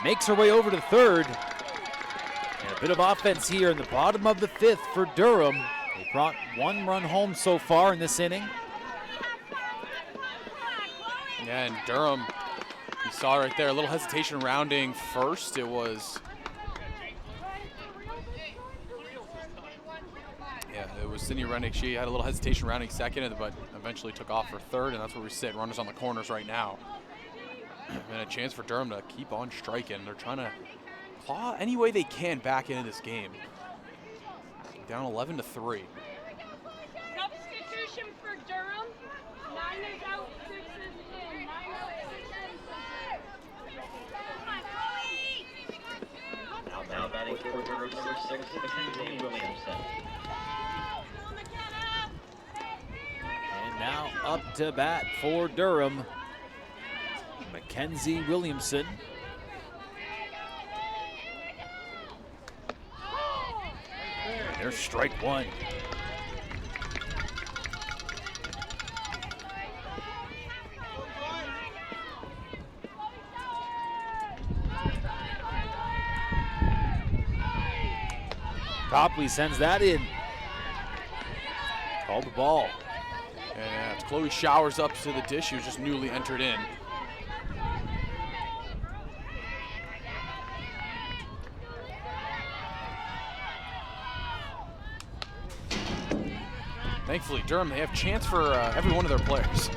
makes her way over to third. And a bit of offense here in the bottom of the 5th for Durham. They brought 1 run home so far in this inning. Yeah, and Durham, you saw right there, a little hesitation rounding first. It was, Sydney Rennick. She had a little hesitation rounding second, but eventually took off for third, and that's where we sit. Runners on the corners right now. And a chance for Durham to keep on striking. They're trying to claw any way they can back into this game. Down 11-3. Substitution for Durham. 9 is out, 6 is in. 9 out, 6 is in. Now batting for Durham, number 6, Mackenzie Williamson. And now up to bat for Durham, Mackenzie Williamson. There's strike 1. Copley sends that in. Called the ball. And it's Chloe Showers up to the dish. She was just newly entered in. Thankfully, Durham, they have chance for every one of their players.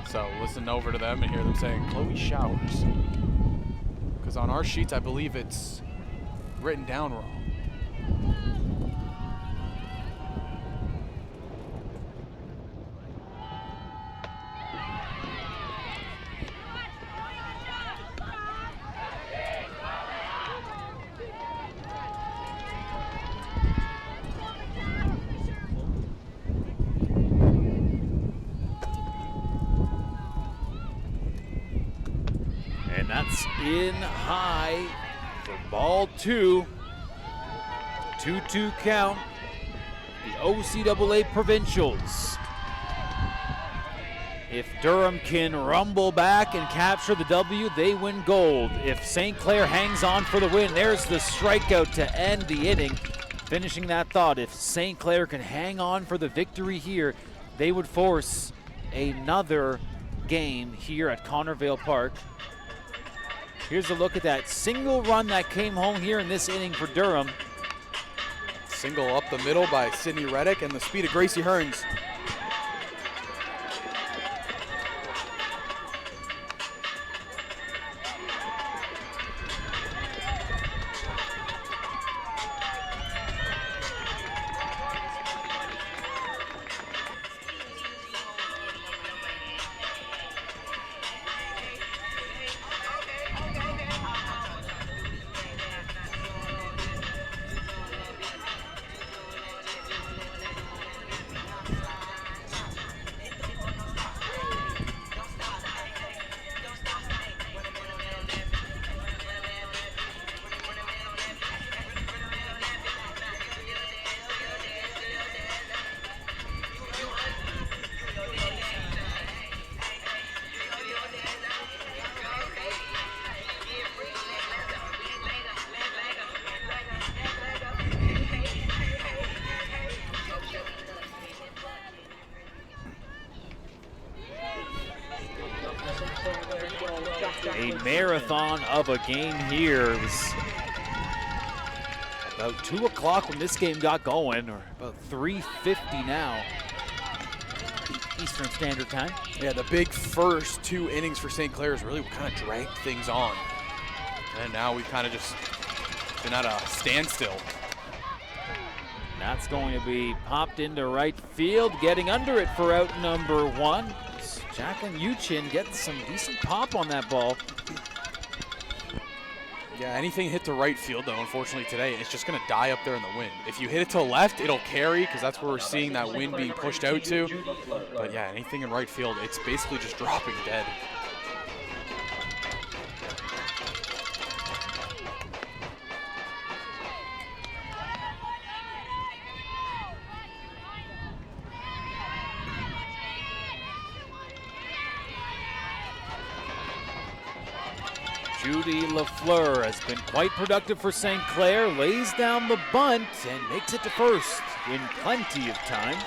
So listen over to them and hear them saying Chloe Showers. Because on our sheets, I believe it's written down wrong. And that's in high for ball 2. 2-2 count. The OCAA Provincials. If Durham can rumble back and capture the W, they win gold. If St. Clair hangs on for the win, there's the strikeout to end the inning. Finishing that thought, if St. Clair can hang on for the victory here, they would force another game here at Connervale Park. Here's a look at that single run that came home here in this inning for Durham. Single up the middle by Sydney Reddick and the speed of Gracie Hearns. A marathon of a game here. It was about 2 o'clock when this game got going, or about 3:50 now, Eastern Standard Time. Yeah, the big first 2 innings for St. Clair's really kind of dragged things on. And now we've kind of just been at a standstill. That's going to be popped into right field. Getting under it for out number 1. Jacqueline Uchin getting some decent pop on that ball. Yeah, anything hit to right field, though, unfortunately today, it's just going to die up there in the wind. If you hit it to left, it'll carry, because that's where we're seeing that wind being pushed out to. But yeah, anything in right field, it's basically just dropping dead. Judy LaFleur has been quite productive for St. Clair, lays down the bunt and makes it to first in plenty of time.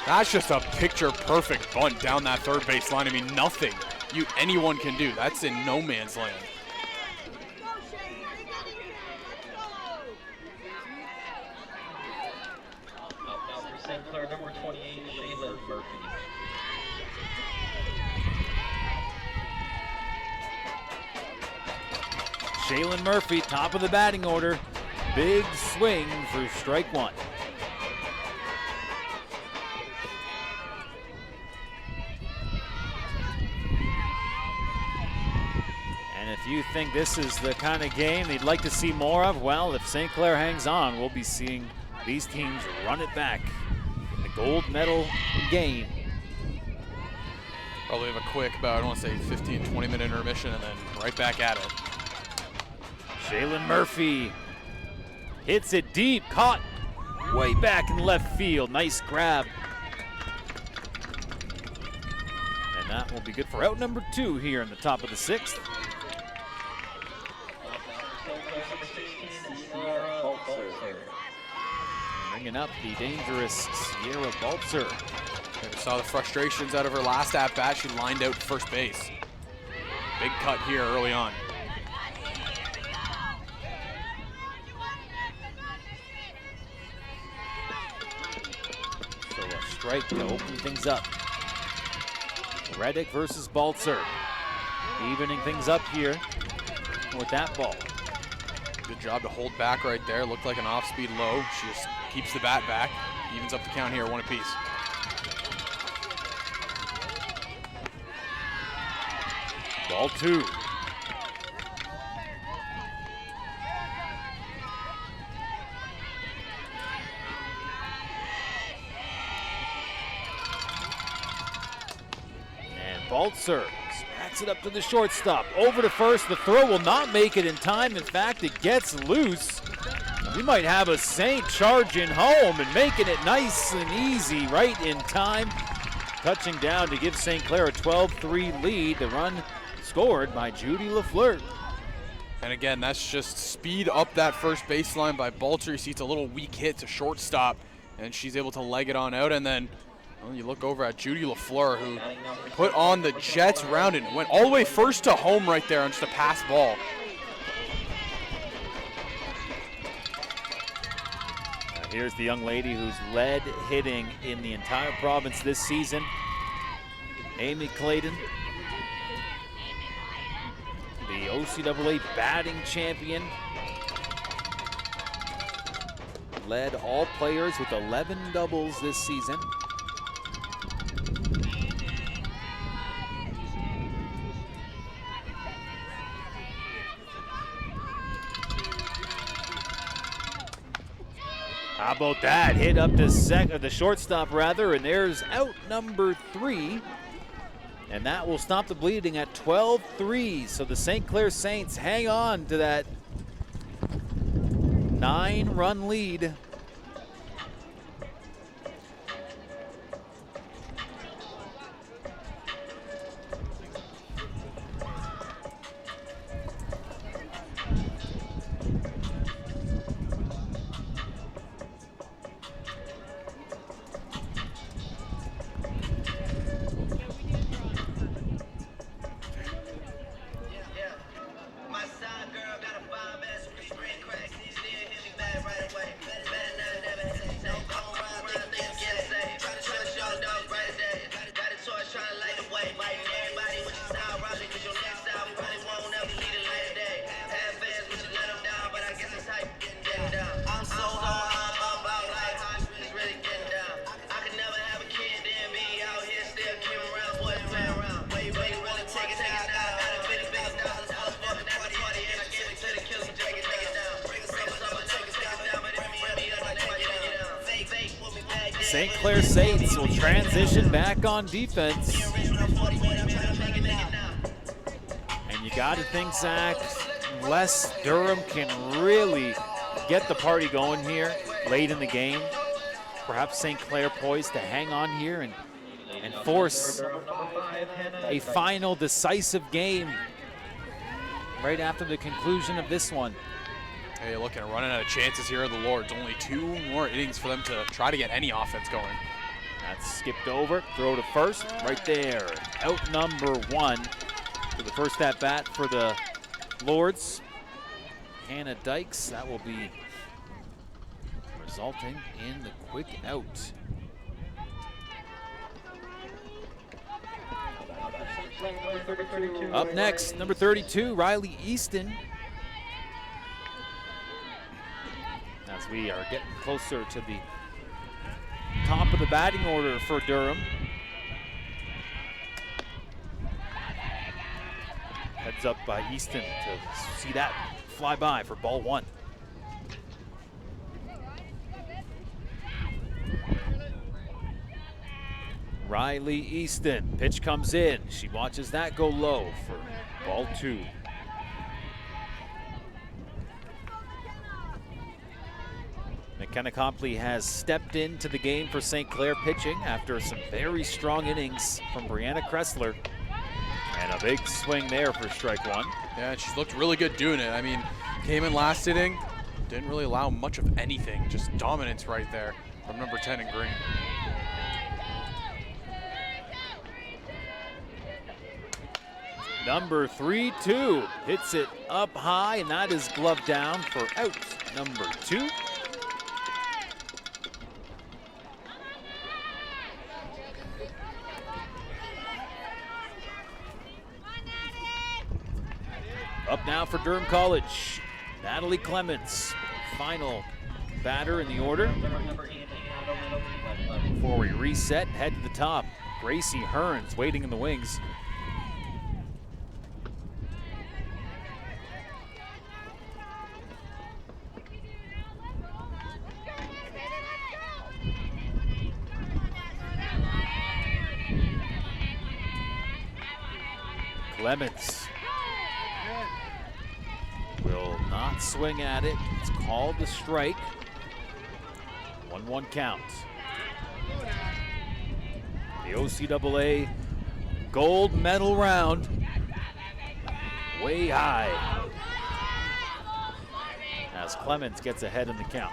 That's just a picture-perfect bunt down that third base line. I mean, nothing anyone can do. That's in no man's land. Up now for St. Clair, number 28, Shaylin Murphy. Shaylin Murphy, top of the batting order. Big swing for strike one. And if you think this is the kind of game they'd like to see more of, well, if St. Clair hangs on, we'll be seeing these teams run it back in the gold medal game. Probably have a quick, about, I don't want to say 15, 20-minute intermission and then right back at it. Shaylin Murphy hits it deep, caught way back in left field. Nice grab. And that will be good for out number 2 here in the top of the 6th. Bringing up the dangerous Sierra Baltzer. We saw the frustrations out of her last at-bat. She lined out to first base. Big cut here early on. So a strike to open things up. Reddick versus Baltzer. Evening things up here with that ball. Good job to hold back right there. Looked like an off-speed low. She just keeps the bat back. Evens up the count here, 1 apiece. Ball 2. And Baltzer smacks it up to the shortstop. Over to first. The throw will not make it in time. In fact, it gets loose. We might have a Saint charging home and making it nice and easy right in time. Touching down to give St. Clair a 12-3 lead. The run scored by Judy LaFleur. And again, that's just speed up that first baseline by Baltzer. You see it's a little weak hit to shortstop, and she's able to leg it on out. And then well, you look over at Judy LaFleur, who put on the Jets round and went all the way first to home right there on just a pass ball. Here's the young lady who's led hitting in the entire province this season, Amy Clayton, the OCAA batting champion. Led all players with 11 doubles this season. How about that? Hit up to the shortstop rather, and there's out number 3. And that will stop the bleeding at 12-3. So the St. Clair Saints hang on to that 9-run lead. St. Clair Saints will transition back on defense. And you got to think, Zach, unless Durham can really get the party going here late in the game, perhaps St. Clair poised to hang on here and force a final decisive game right after the conclusion of this one. Hey, looking, running out of chances here, the Lords. Only 2 more innings for them to try to get any offense going. That's skipped over, throw to first, right there. Out number 1 for the first at bat for the Lords. Hannah Dykes, that will be resulting in the quick out. Up next, number 32, Riley Easton. As we are getting closer to the top of the batting order for Durham. Heads up by Easton to see that fly by for ball 1. Riley Easton, pitch comes in. She watches that go low for ball 2. McKenna Copley has stepped into the game for St. Clair pitching after some very strong innings from Brianna Kressler. And a big swing there for strike 1. Yeah, she's looked really good doing it. I mean, came in last inning, didn't really allow much of anything, just dominance right there from number 10 in green. Number 3-2 hits it up high, and that is gloved down for out number 2. Up now for Durham College, Natalie Clements, final batter in the order. Before we reset, head to the top, Gracie Hearns waiting in the wings. Clements will not swing at it. It's called the strike. 1-1 count. The OCAA gold medal round. Way high. As Clements gets ahead in the count.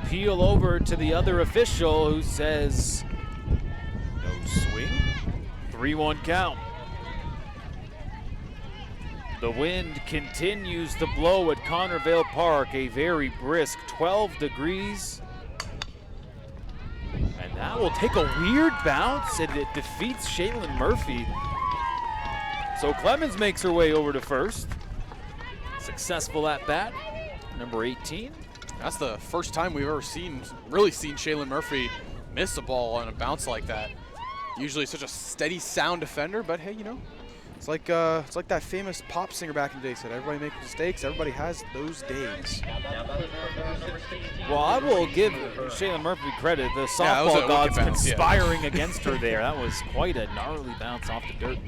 Appeal over to the other official who says no swing. 3-1 count. The wind continues to blow at Connervale Park, a very brisk 12 degrees. And that will take a weird bounce, and it defeats Shaylin Murphy. So Clemens makes her way over to first. Successful at bat, number 18. That's the first time we've ever really seen Shaylin Murphy miss a ball on a bounce like that. Usually such a steady, sound defender, but hey, you know, it's like that famous pop singer back in the day said, everybody makes mistakes, everybody has those days. Well, I will give Shaylin Murphy credit. The softball gods conspiring against her there. That was quite a gnarly bounce off the dirt.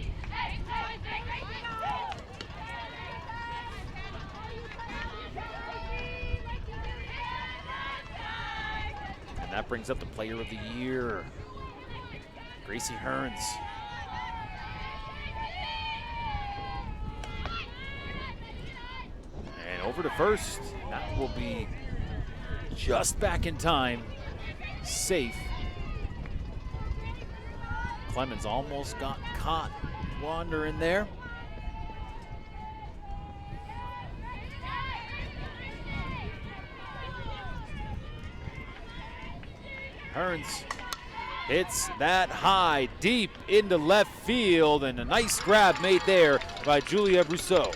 That brings up the player of the year, Gracie Hearns. And over to first. That will be just back in time. Safe. Clemens almost got caught wandering there. Hearns hits that high, deep into left field, and a nice grab made there by Julia Brousseau.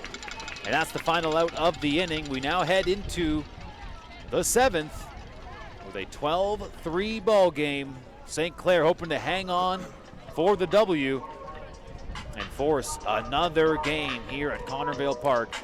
And that's the final out of the inning. We now head into the 7th with a 12-3 ball game. St. Clair hoping to hang on for the W and force another game here at Connervale Park.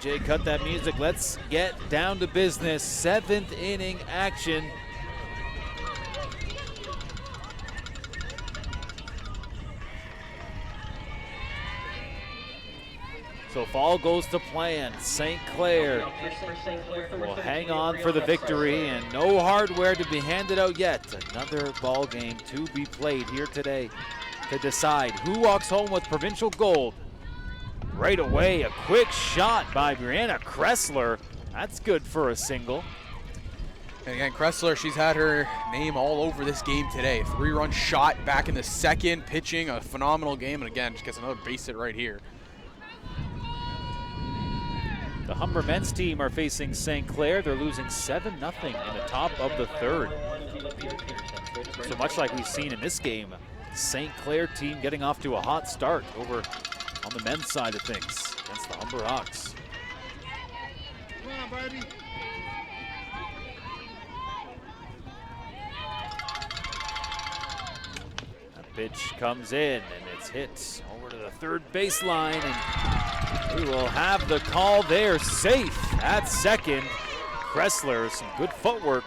DJ, cut that music. Let's get down to business. 7th inning action. So if all goes to plan, St. Clair will hang on for the victory, and no hardware to be handed out yet. Another ball game to be played here today to decide who walks home with provincial gold. Right away, a quick shot by Brianna Kressler. That's good for a single. And again, Kressler, she's had her name all over this game today. 3-run shot back in the second, pitching a phenomenal game, and again, she gets another base hit right here. The Humber men's team are facing St. Clair. They're losing 7-0 in the top of the third. So much like we've seen in this game, St. Clair team getting off to a hot start over on the men's side of things against the Humber Hawks. Come on, baby. That pitch comes in and it's hit over to the third baseline, and we will have the call there, safe at second. Kressler, some good footwork.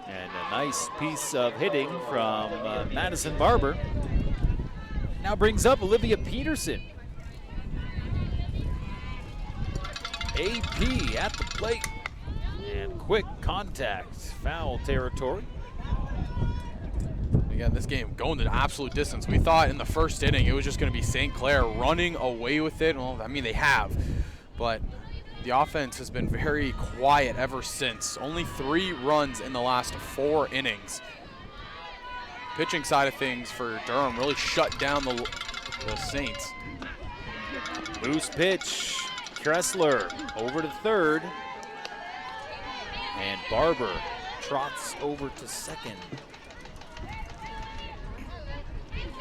And a nice piece of hitting from Madison Barber. Now brings up Olivia Peterson. AP at the plate. And quick contact, foul territory. Again, this game going to absolute distance. We thought in the first inning it was just going to be St. Clair running away with it. Well, I mean, they have, but the offense has been very quiet ever since. Only 3 runs in the last 4 innings. Pitching side of things for Durham really shut down the Saints. Loose pitch, Kressler over to third, and Barber trots over to second.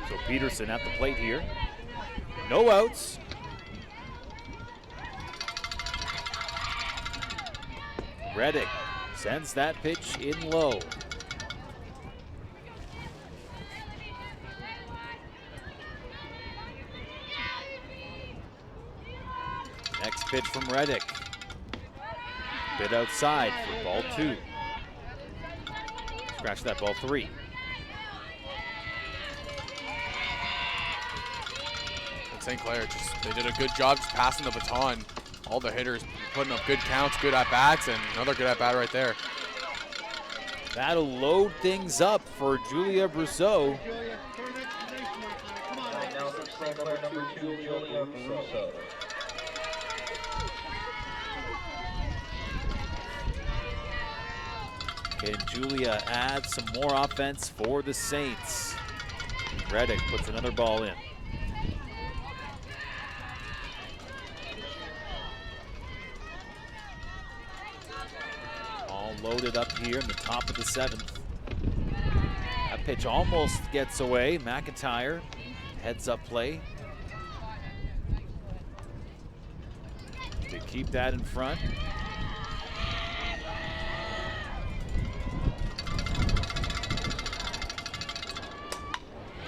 So Peterson at the plate here. No outs. Reddick sends that pitch in low. Next pitch from Reddick. Bit outside for ball 2. Scratch that, ball 3. St. Clair, they did a good job just passing the baton. All the hitters putting up good counts, good at-bats, and another good at-bat right there. That'll load things up for Julia Brousseau. Now for St. Clair, number 2, Julia Brousseau. Can Julia add some more offense for the Saints? Reddick puts another ball in. All loaded up here in the top of the 7th. That pitch almost gets away. McIntyre, heads up play to keep that in front.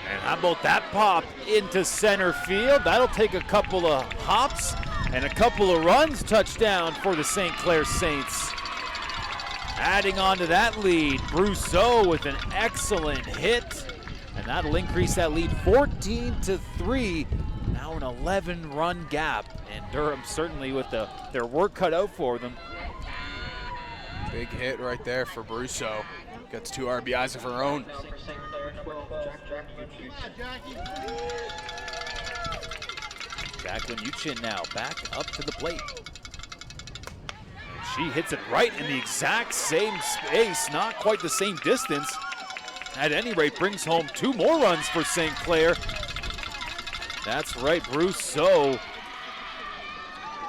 And how about that pop into center field? That'll take a couple of hops and a couple of runs. Touchdown for the St. Clair Saints. Adding on to that lead, Brousseau with an excellent hit. And that'll increase that lead 14-3. Now an 11-run gap. And Durham certainly with their work cut out for them. Big hit right there for Brousseau. Gets 2 RBIs of her own. Jacqueline Uchin now back up to the plate. And she hits it right in the exact same space, not quite the same distance. At any rate, brings home 2 more runs for St. Clair. That's right, Brousseau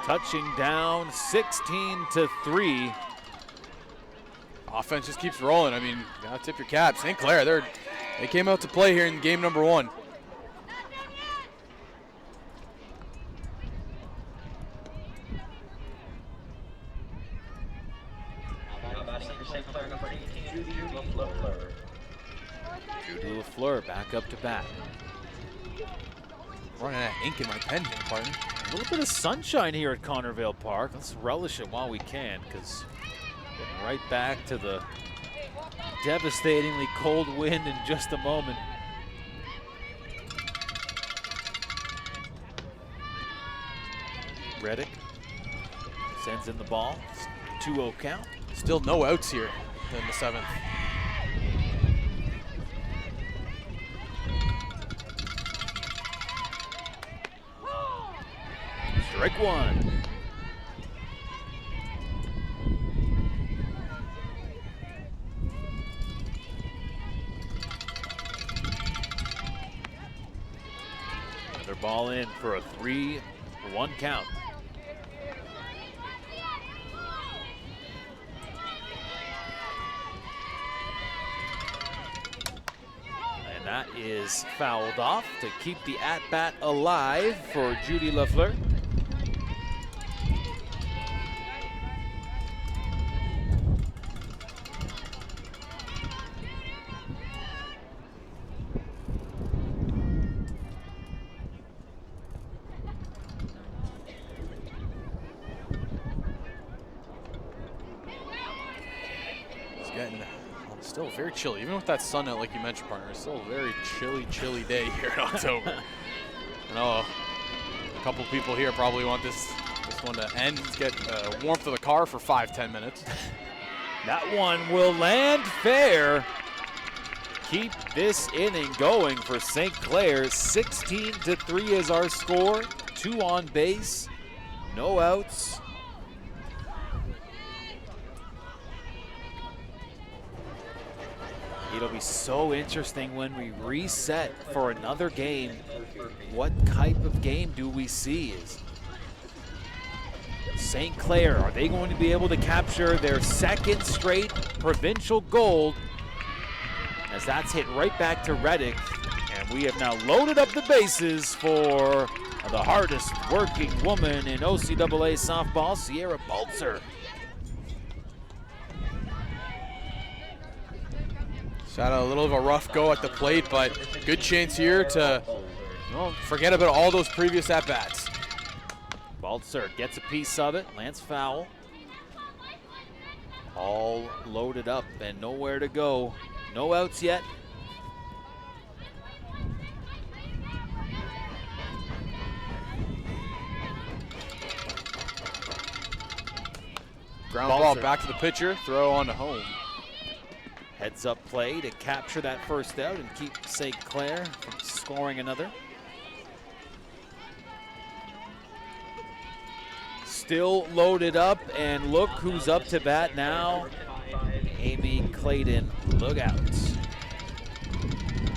touching down 16-3. Offense just keeps rolling. I mean, you gotta tip your cap. St. Clair, they came out to play here in game number 1. Judy LaFleur back up to bat. Running out of ink in my pen here, partner. A little bit of sunshine here at Connervale Park. Let's relish it while we can, because getting right back to the devastatingly cold wind in just a moment. Reddick sends in the ball. 2-0 count. Still no outs here in the 7th. Strike one. Another ball in for a 3-1 count. And that is fouled off to keep the at-bat alive for Judy Lafleur. Still very chilly, even with that sun out like you mentioned, partner. It's still a very chilly day here in October. I know a couple people here probably want this one to end. Let's get warmth of the car for 5-10 minutes. That one will land fair. Keep this inning going for St. Clair. 16-3 is our score. 2 on base, no outs. It'll be so interesting when we reset for another game. What type of game do we see? Is St. Clair, are they going to be able to capture their 2nd straight provincial gold? As that's hit right back to Reddick. And we have now loaded up the bases for the hardest working woman in OCAA softball, Sierra Baltzer. Had a little of a rough go at the plate, but good chance here to forget about all those previous at-bats. Baltzer gets a piece of it, lands foul. All loaded up and nowhere to go. No outs yet. Ground ball back to the pitcher, throw on to home. Heads up play to capture that first out and keep St. Clair from scoring another. Still loaded up, and look who's up to bat now. Amy Clayton, look out.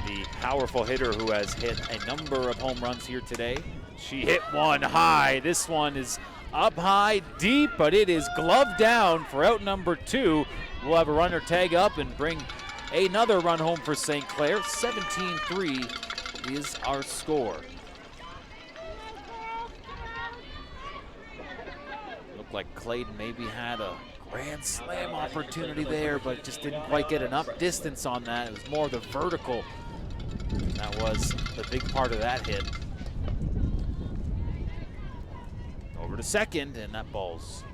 The powerful hitter who has hit a number of home runs here today. She hit one high. This one is up high, deep, but it is gloved down for out number 2. We'll have a runner tag up and bring another run home for St. Clair. 17-3 is our score. Looked like Clayton maybe had a grand slam opportunity there, but just didn't quite get enough distance on that. It was more the vertical. That was the big part of that hit. Over to second, and that ball's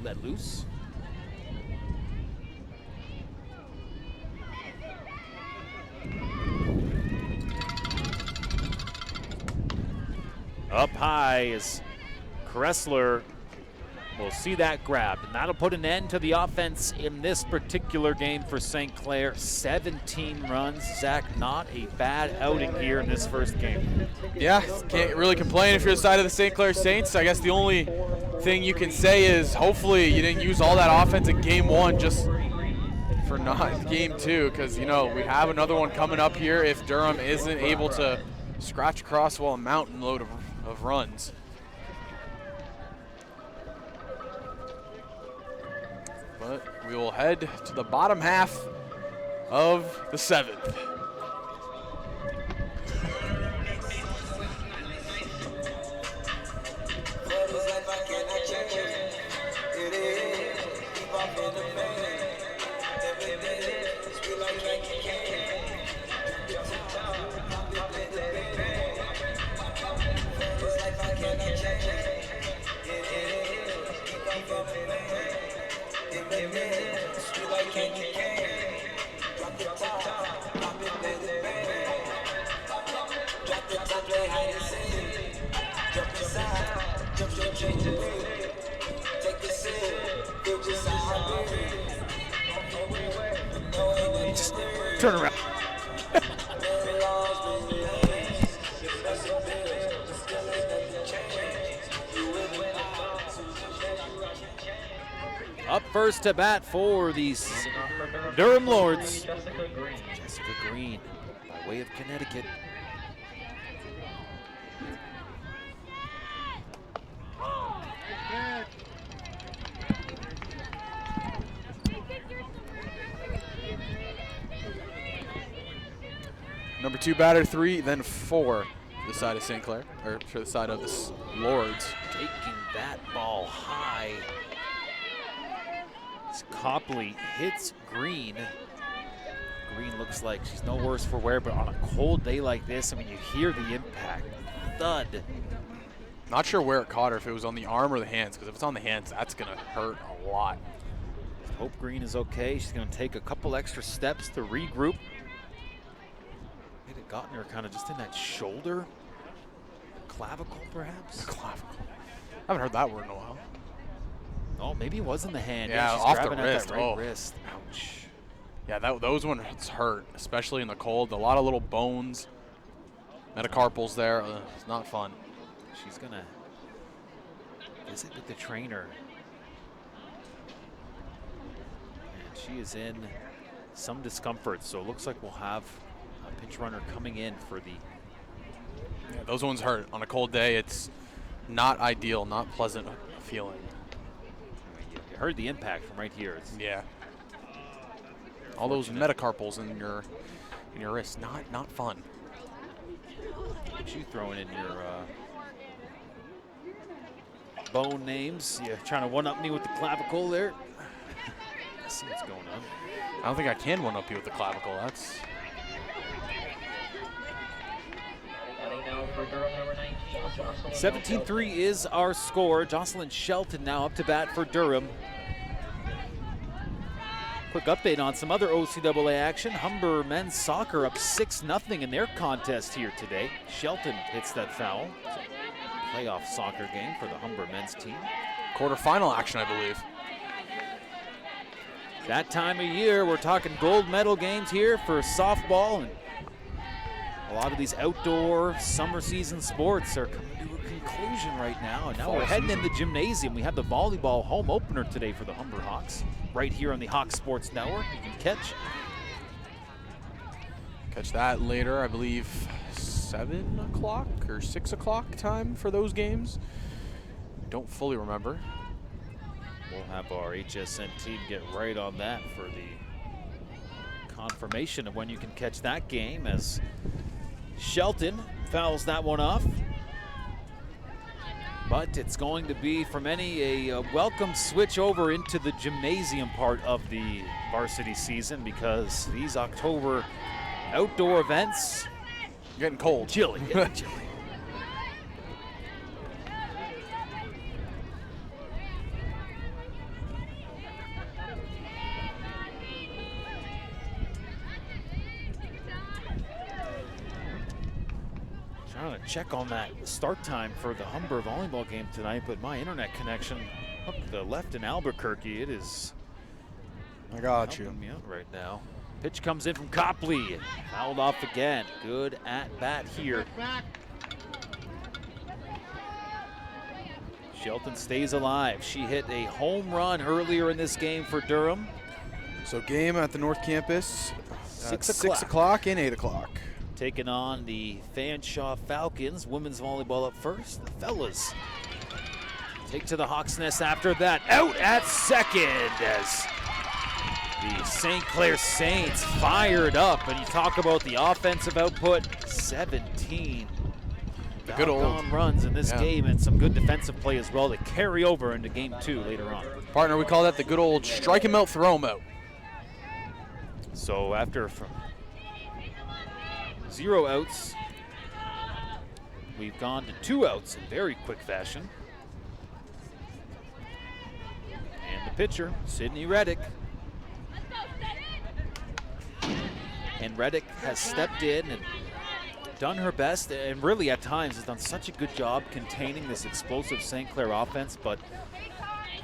let loose. Up high is Kressler. We'll see that grabbed, and that'll put an end to the offense in this particular game for St. Clair. 17 runs. Zach, not a bad outing here in this first game. Yeah, can't really complain if you're the side of the St. Clair Saints. I guess the only thing you can say is hopefully you didn't use all that offense in game 1 just for not game 2, because, you know, we have another one coming up here if Durham isn't able to scratch across a mountain load of runs. But we will head to the bottom half of the 7th. turn around. Up first to bat for the Durham Lords. Jessica Green. Jessica Green, by way of Connecticut. Number 2 batter, 3, then 4 for the side of St. Clair, or for the side of the Lords. Taking that ball high. As Copley hits Green. Green looks like she's no worse for wear, but on a cold day like this, I mean, you hear the impact. Thud. Not sure where it caught her, if it was on the arm or the hands, because if it's on the hands, that's going to hurt a lot. Hope Green is okay. She's going to take a couple extra steps to regroup. Might have gotten her kind of just in that shoulder, clavicle perhaps. Clavicle. I haven't heard that word in a while. Oh, maybe it was in the hand. Yeah, she's off the grabbing at wrist. that right Oh. wrist. Ouch. Yeah, those ones hurt, especially in the cold. A lot of little bones, metacarpals there. It's not fun. She's going to visit with the trainer. And she is in some discomfort, so it looks like we'll have a pinch runner coming in for the... Yeah, those ones hurt. On a cold day, it's not ideal, not pleasant feeling. You heard the impact from right here. It's Yeah. All those metacarpals in your wrist, not fun. what you throwing in your bone names. You're trying to one-up me with the clavicle there. Let's see what's going on. I don't think I can one-up you with the clavicle. That's... Batting now for Durham, number 19, Jocelyn 17-3 is our score. Jocelyn Shelton now up to bat for Durham. Quick update on some other OCAA action. Humber men's soccer up 6-0 in their contest here today. Shelton hits that foul. It's a playoff soccer game for the Humber men's team. Quarterfinal action, I believe. That time of year, we're talking gold medal games here for softball, and a lot of these outdoor summer season sports are coming to a conclusion right now. And now we're heading in the gymnasium. We have the volleyball home opener today for the Humber Hawks, right here on the Hawks Sports Network. You can Catch that later, I believe 7 o'clock or 6 o'clock time for those games. Don't fully remember. We'll have our HSN team get right on that for the confirmation of when you can catch that game, as Shelton fouls that one off. But it's going to be, for many, a welcome switch over into the gymnasium part of the varsity season, because these October outdoor events, Getting cold. chilly. Chilly. Trying to check on that start time for the Humber volleyball game tonight, but my internet connection up to the left in Albuquerque, it is I got you. helping me out right now. Pitch comes in from Copley, fouled off again. Good at bat here. Shelton stays alive. She hit a home run earlier in this game for Durham. So game at the North Campus at 6 6 o'clock and 8 o'clock. Taking on the Fanshawe Falcons. Women's volleyball up first. The fellas take to the Hawks Nest after that. Out at second as the St. Clair Saints fired up. And you talk about the offensive output, 17 good old doggone runs in this game, and some good defensive play as well to carry over into game 2 later on. Partner, we call that the good old strike him out, throw him out. So after from 0 outs, we've gone to 2 outs in very quick fashion. And the pitcher, Sydney Reddick. And Reddick has stepped in and done her best, and really at times has done such a good job containing this explosive St. Clair offense, but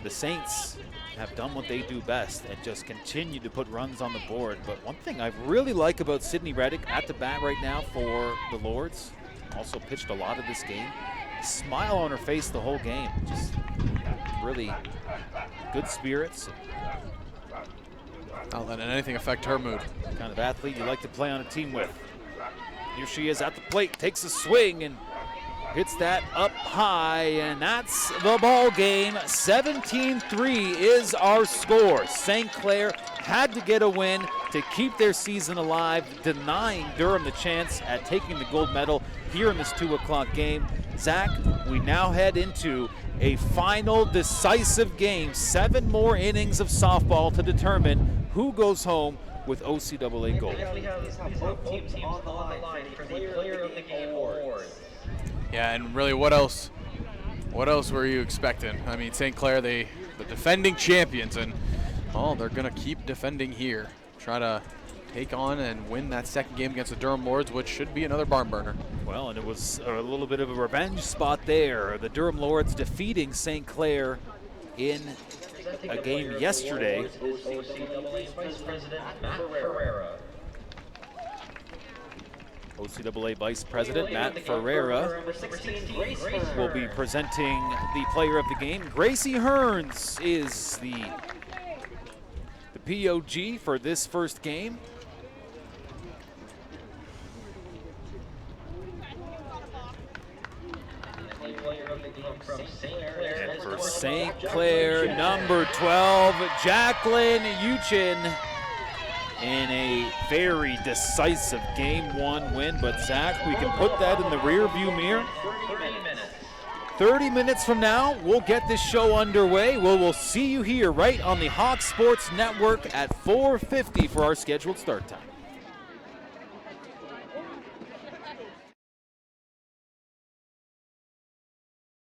the Saints have done what they do best and just continue to put runs on the board. But one thing I really like about Sydney Reddick at the bat right now for the Lords, also pitched a lot of this game, smile on her face the whole game, just really good spirits. Not letting anything affect her mood. Kind of athlete you like to play on a team with. Here she is at the plate, takes a swing and hits that up high, and that's the ball game. 17-3 is our score. St. Clair had to get a win to keep their season alive, denying Durham the chance at taking the gold medal here in this 2 o'clock game. Zach, we now head into a final decisive game. 7 more innings of softball to determine who goes home with OCAA gold. We have both teams on the line for the Player of the Game award. Yeah, and really, what else were you expecting? I mean, St. Clair, the defending champions, and they're gonna keep defending here. Try to take on and win that second game against the Durham Lords, which should be another barn burner. Well, and it was a little bit of a revenge spot there. The Durham Lords defeating St. Clair in a game yesterday. OCAA Vice President Matt Ferreira. OCAA Vice President Matt Ferreira will be presenting the player of the game. Gracie Hearns is the POG for this first game. And for St. Clair, number 12, Jacqueline Uchin, in a very decisive Game 1 win. But Zach, we can put that in the rear view mirror. 30 minutes from now, we'll get this show underway. We'll see you here right on the Hawk Sports Network at 4:50 for our scheduled start time.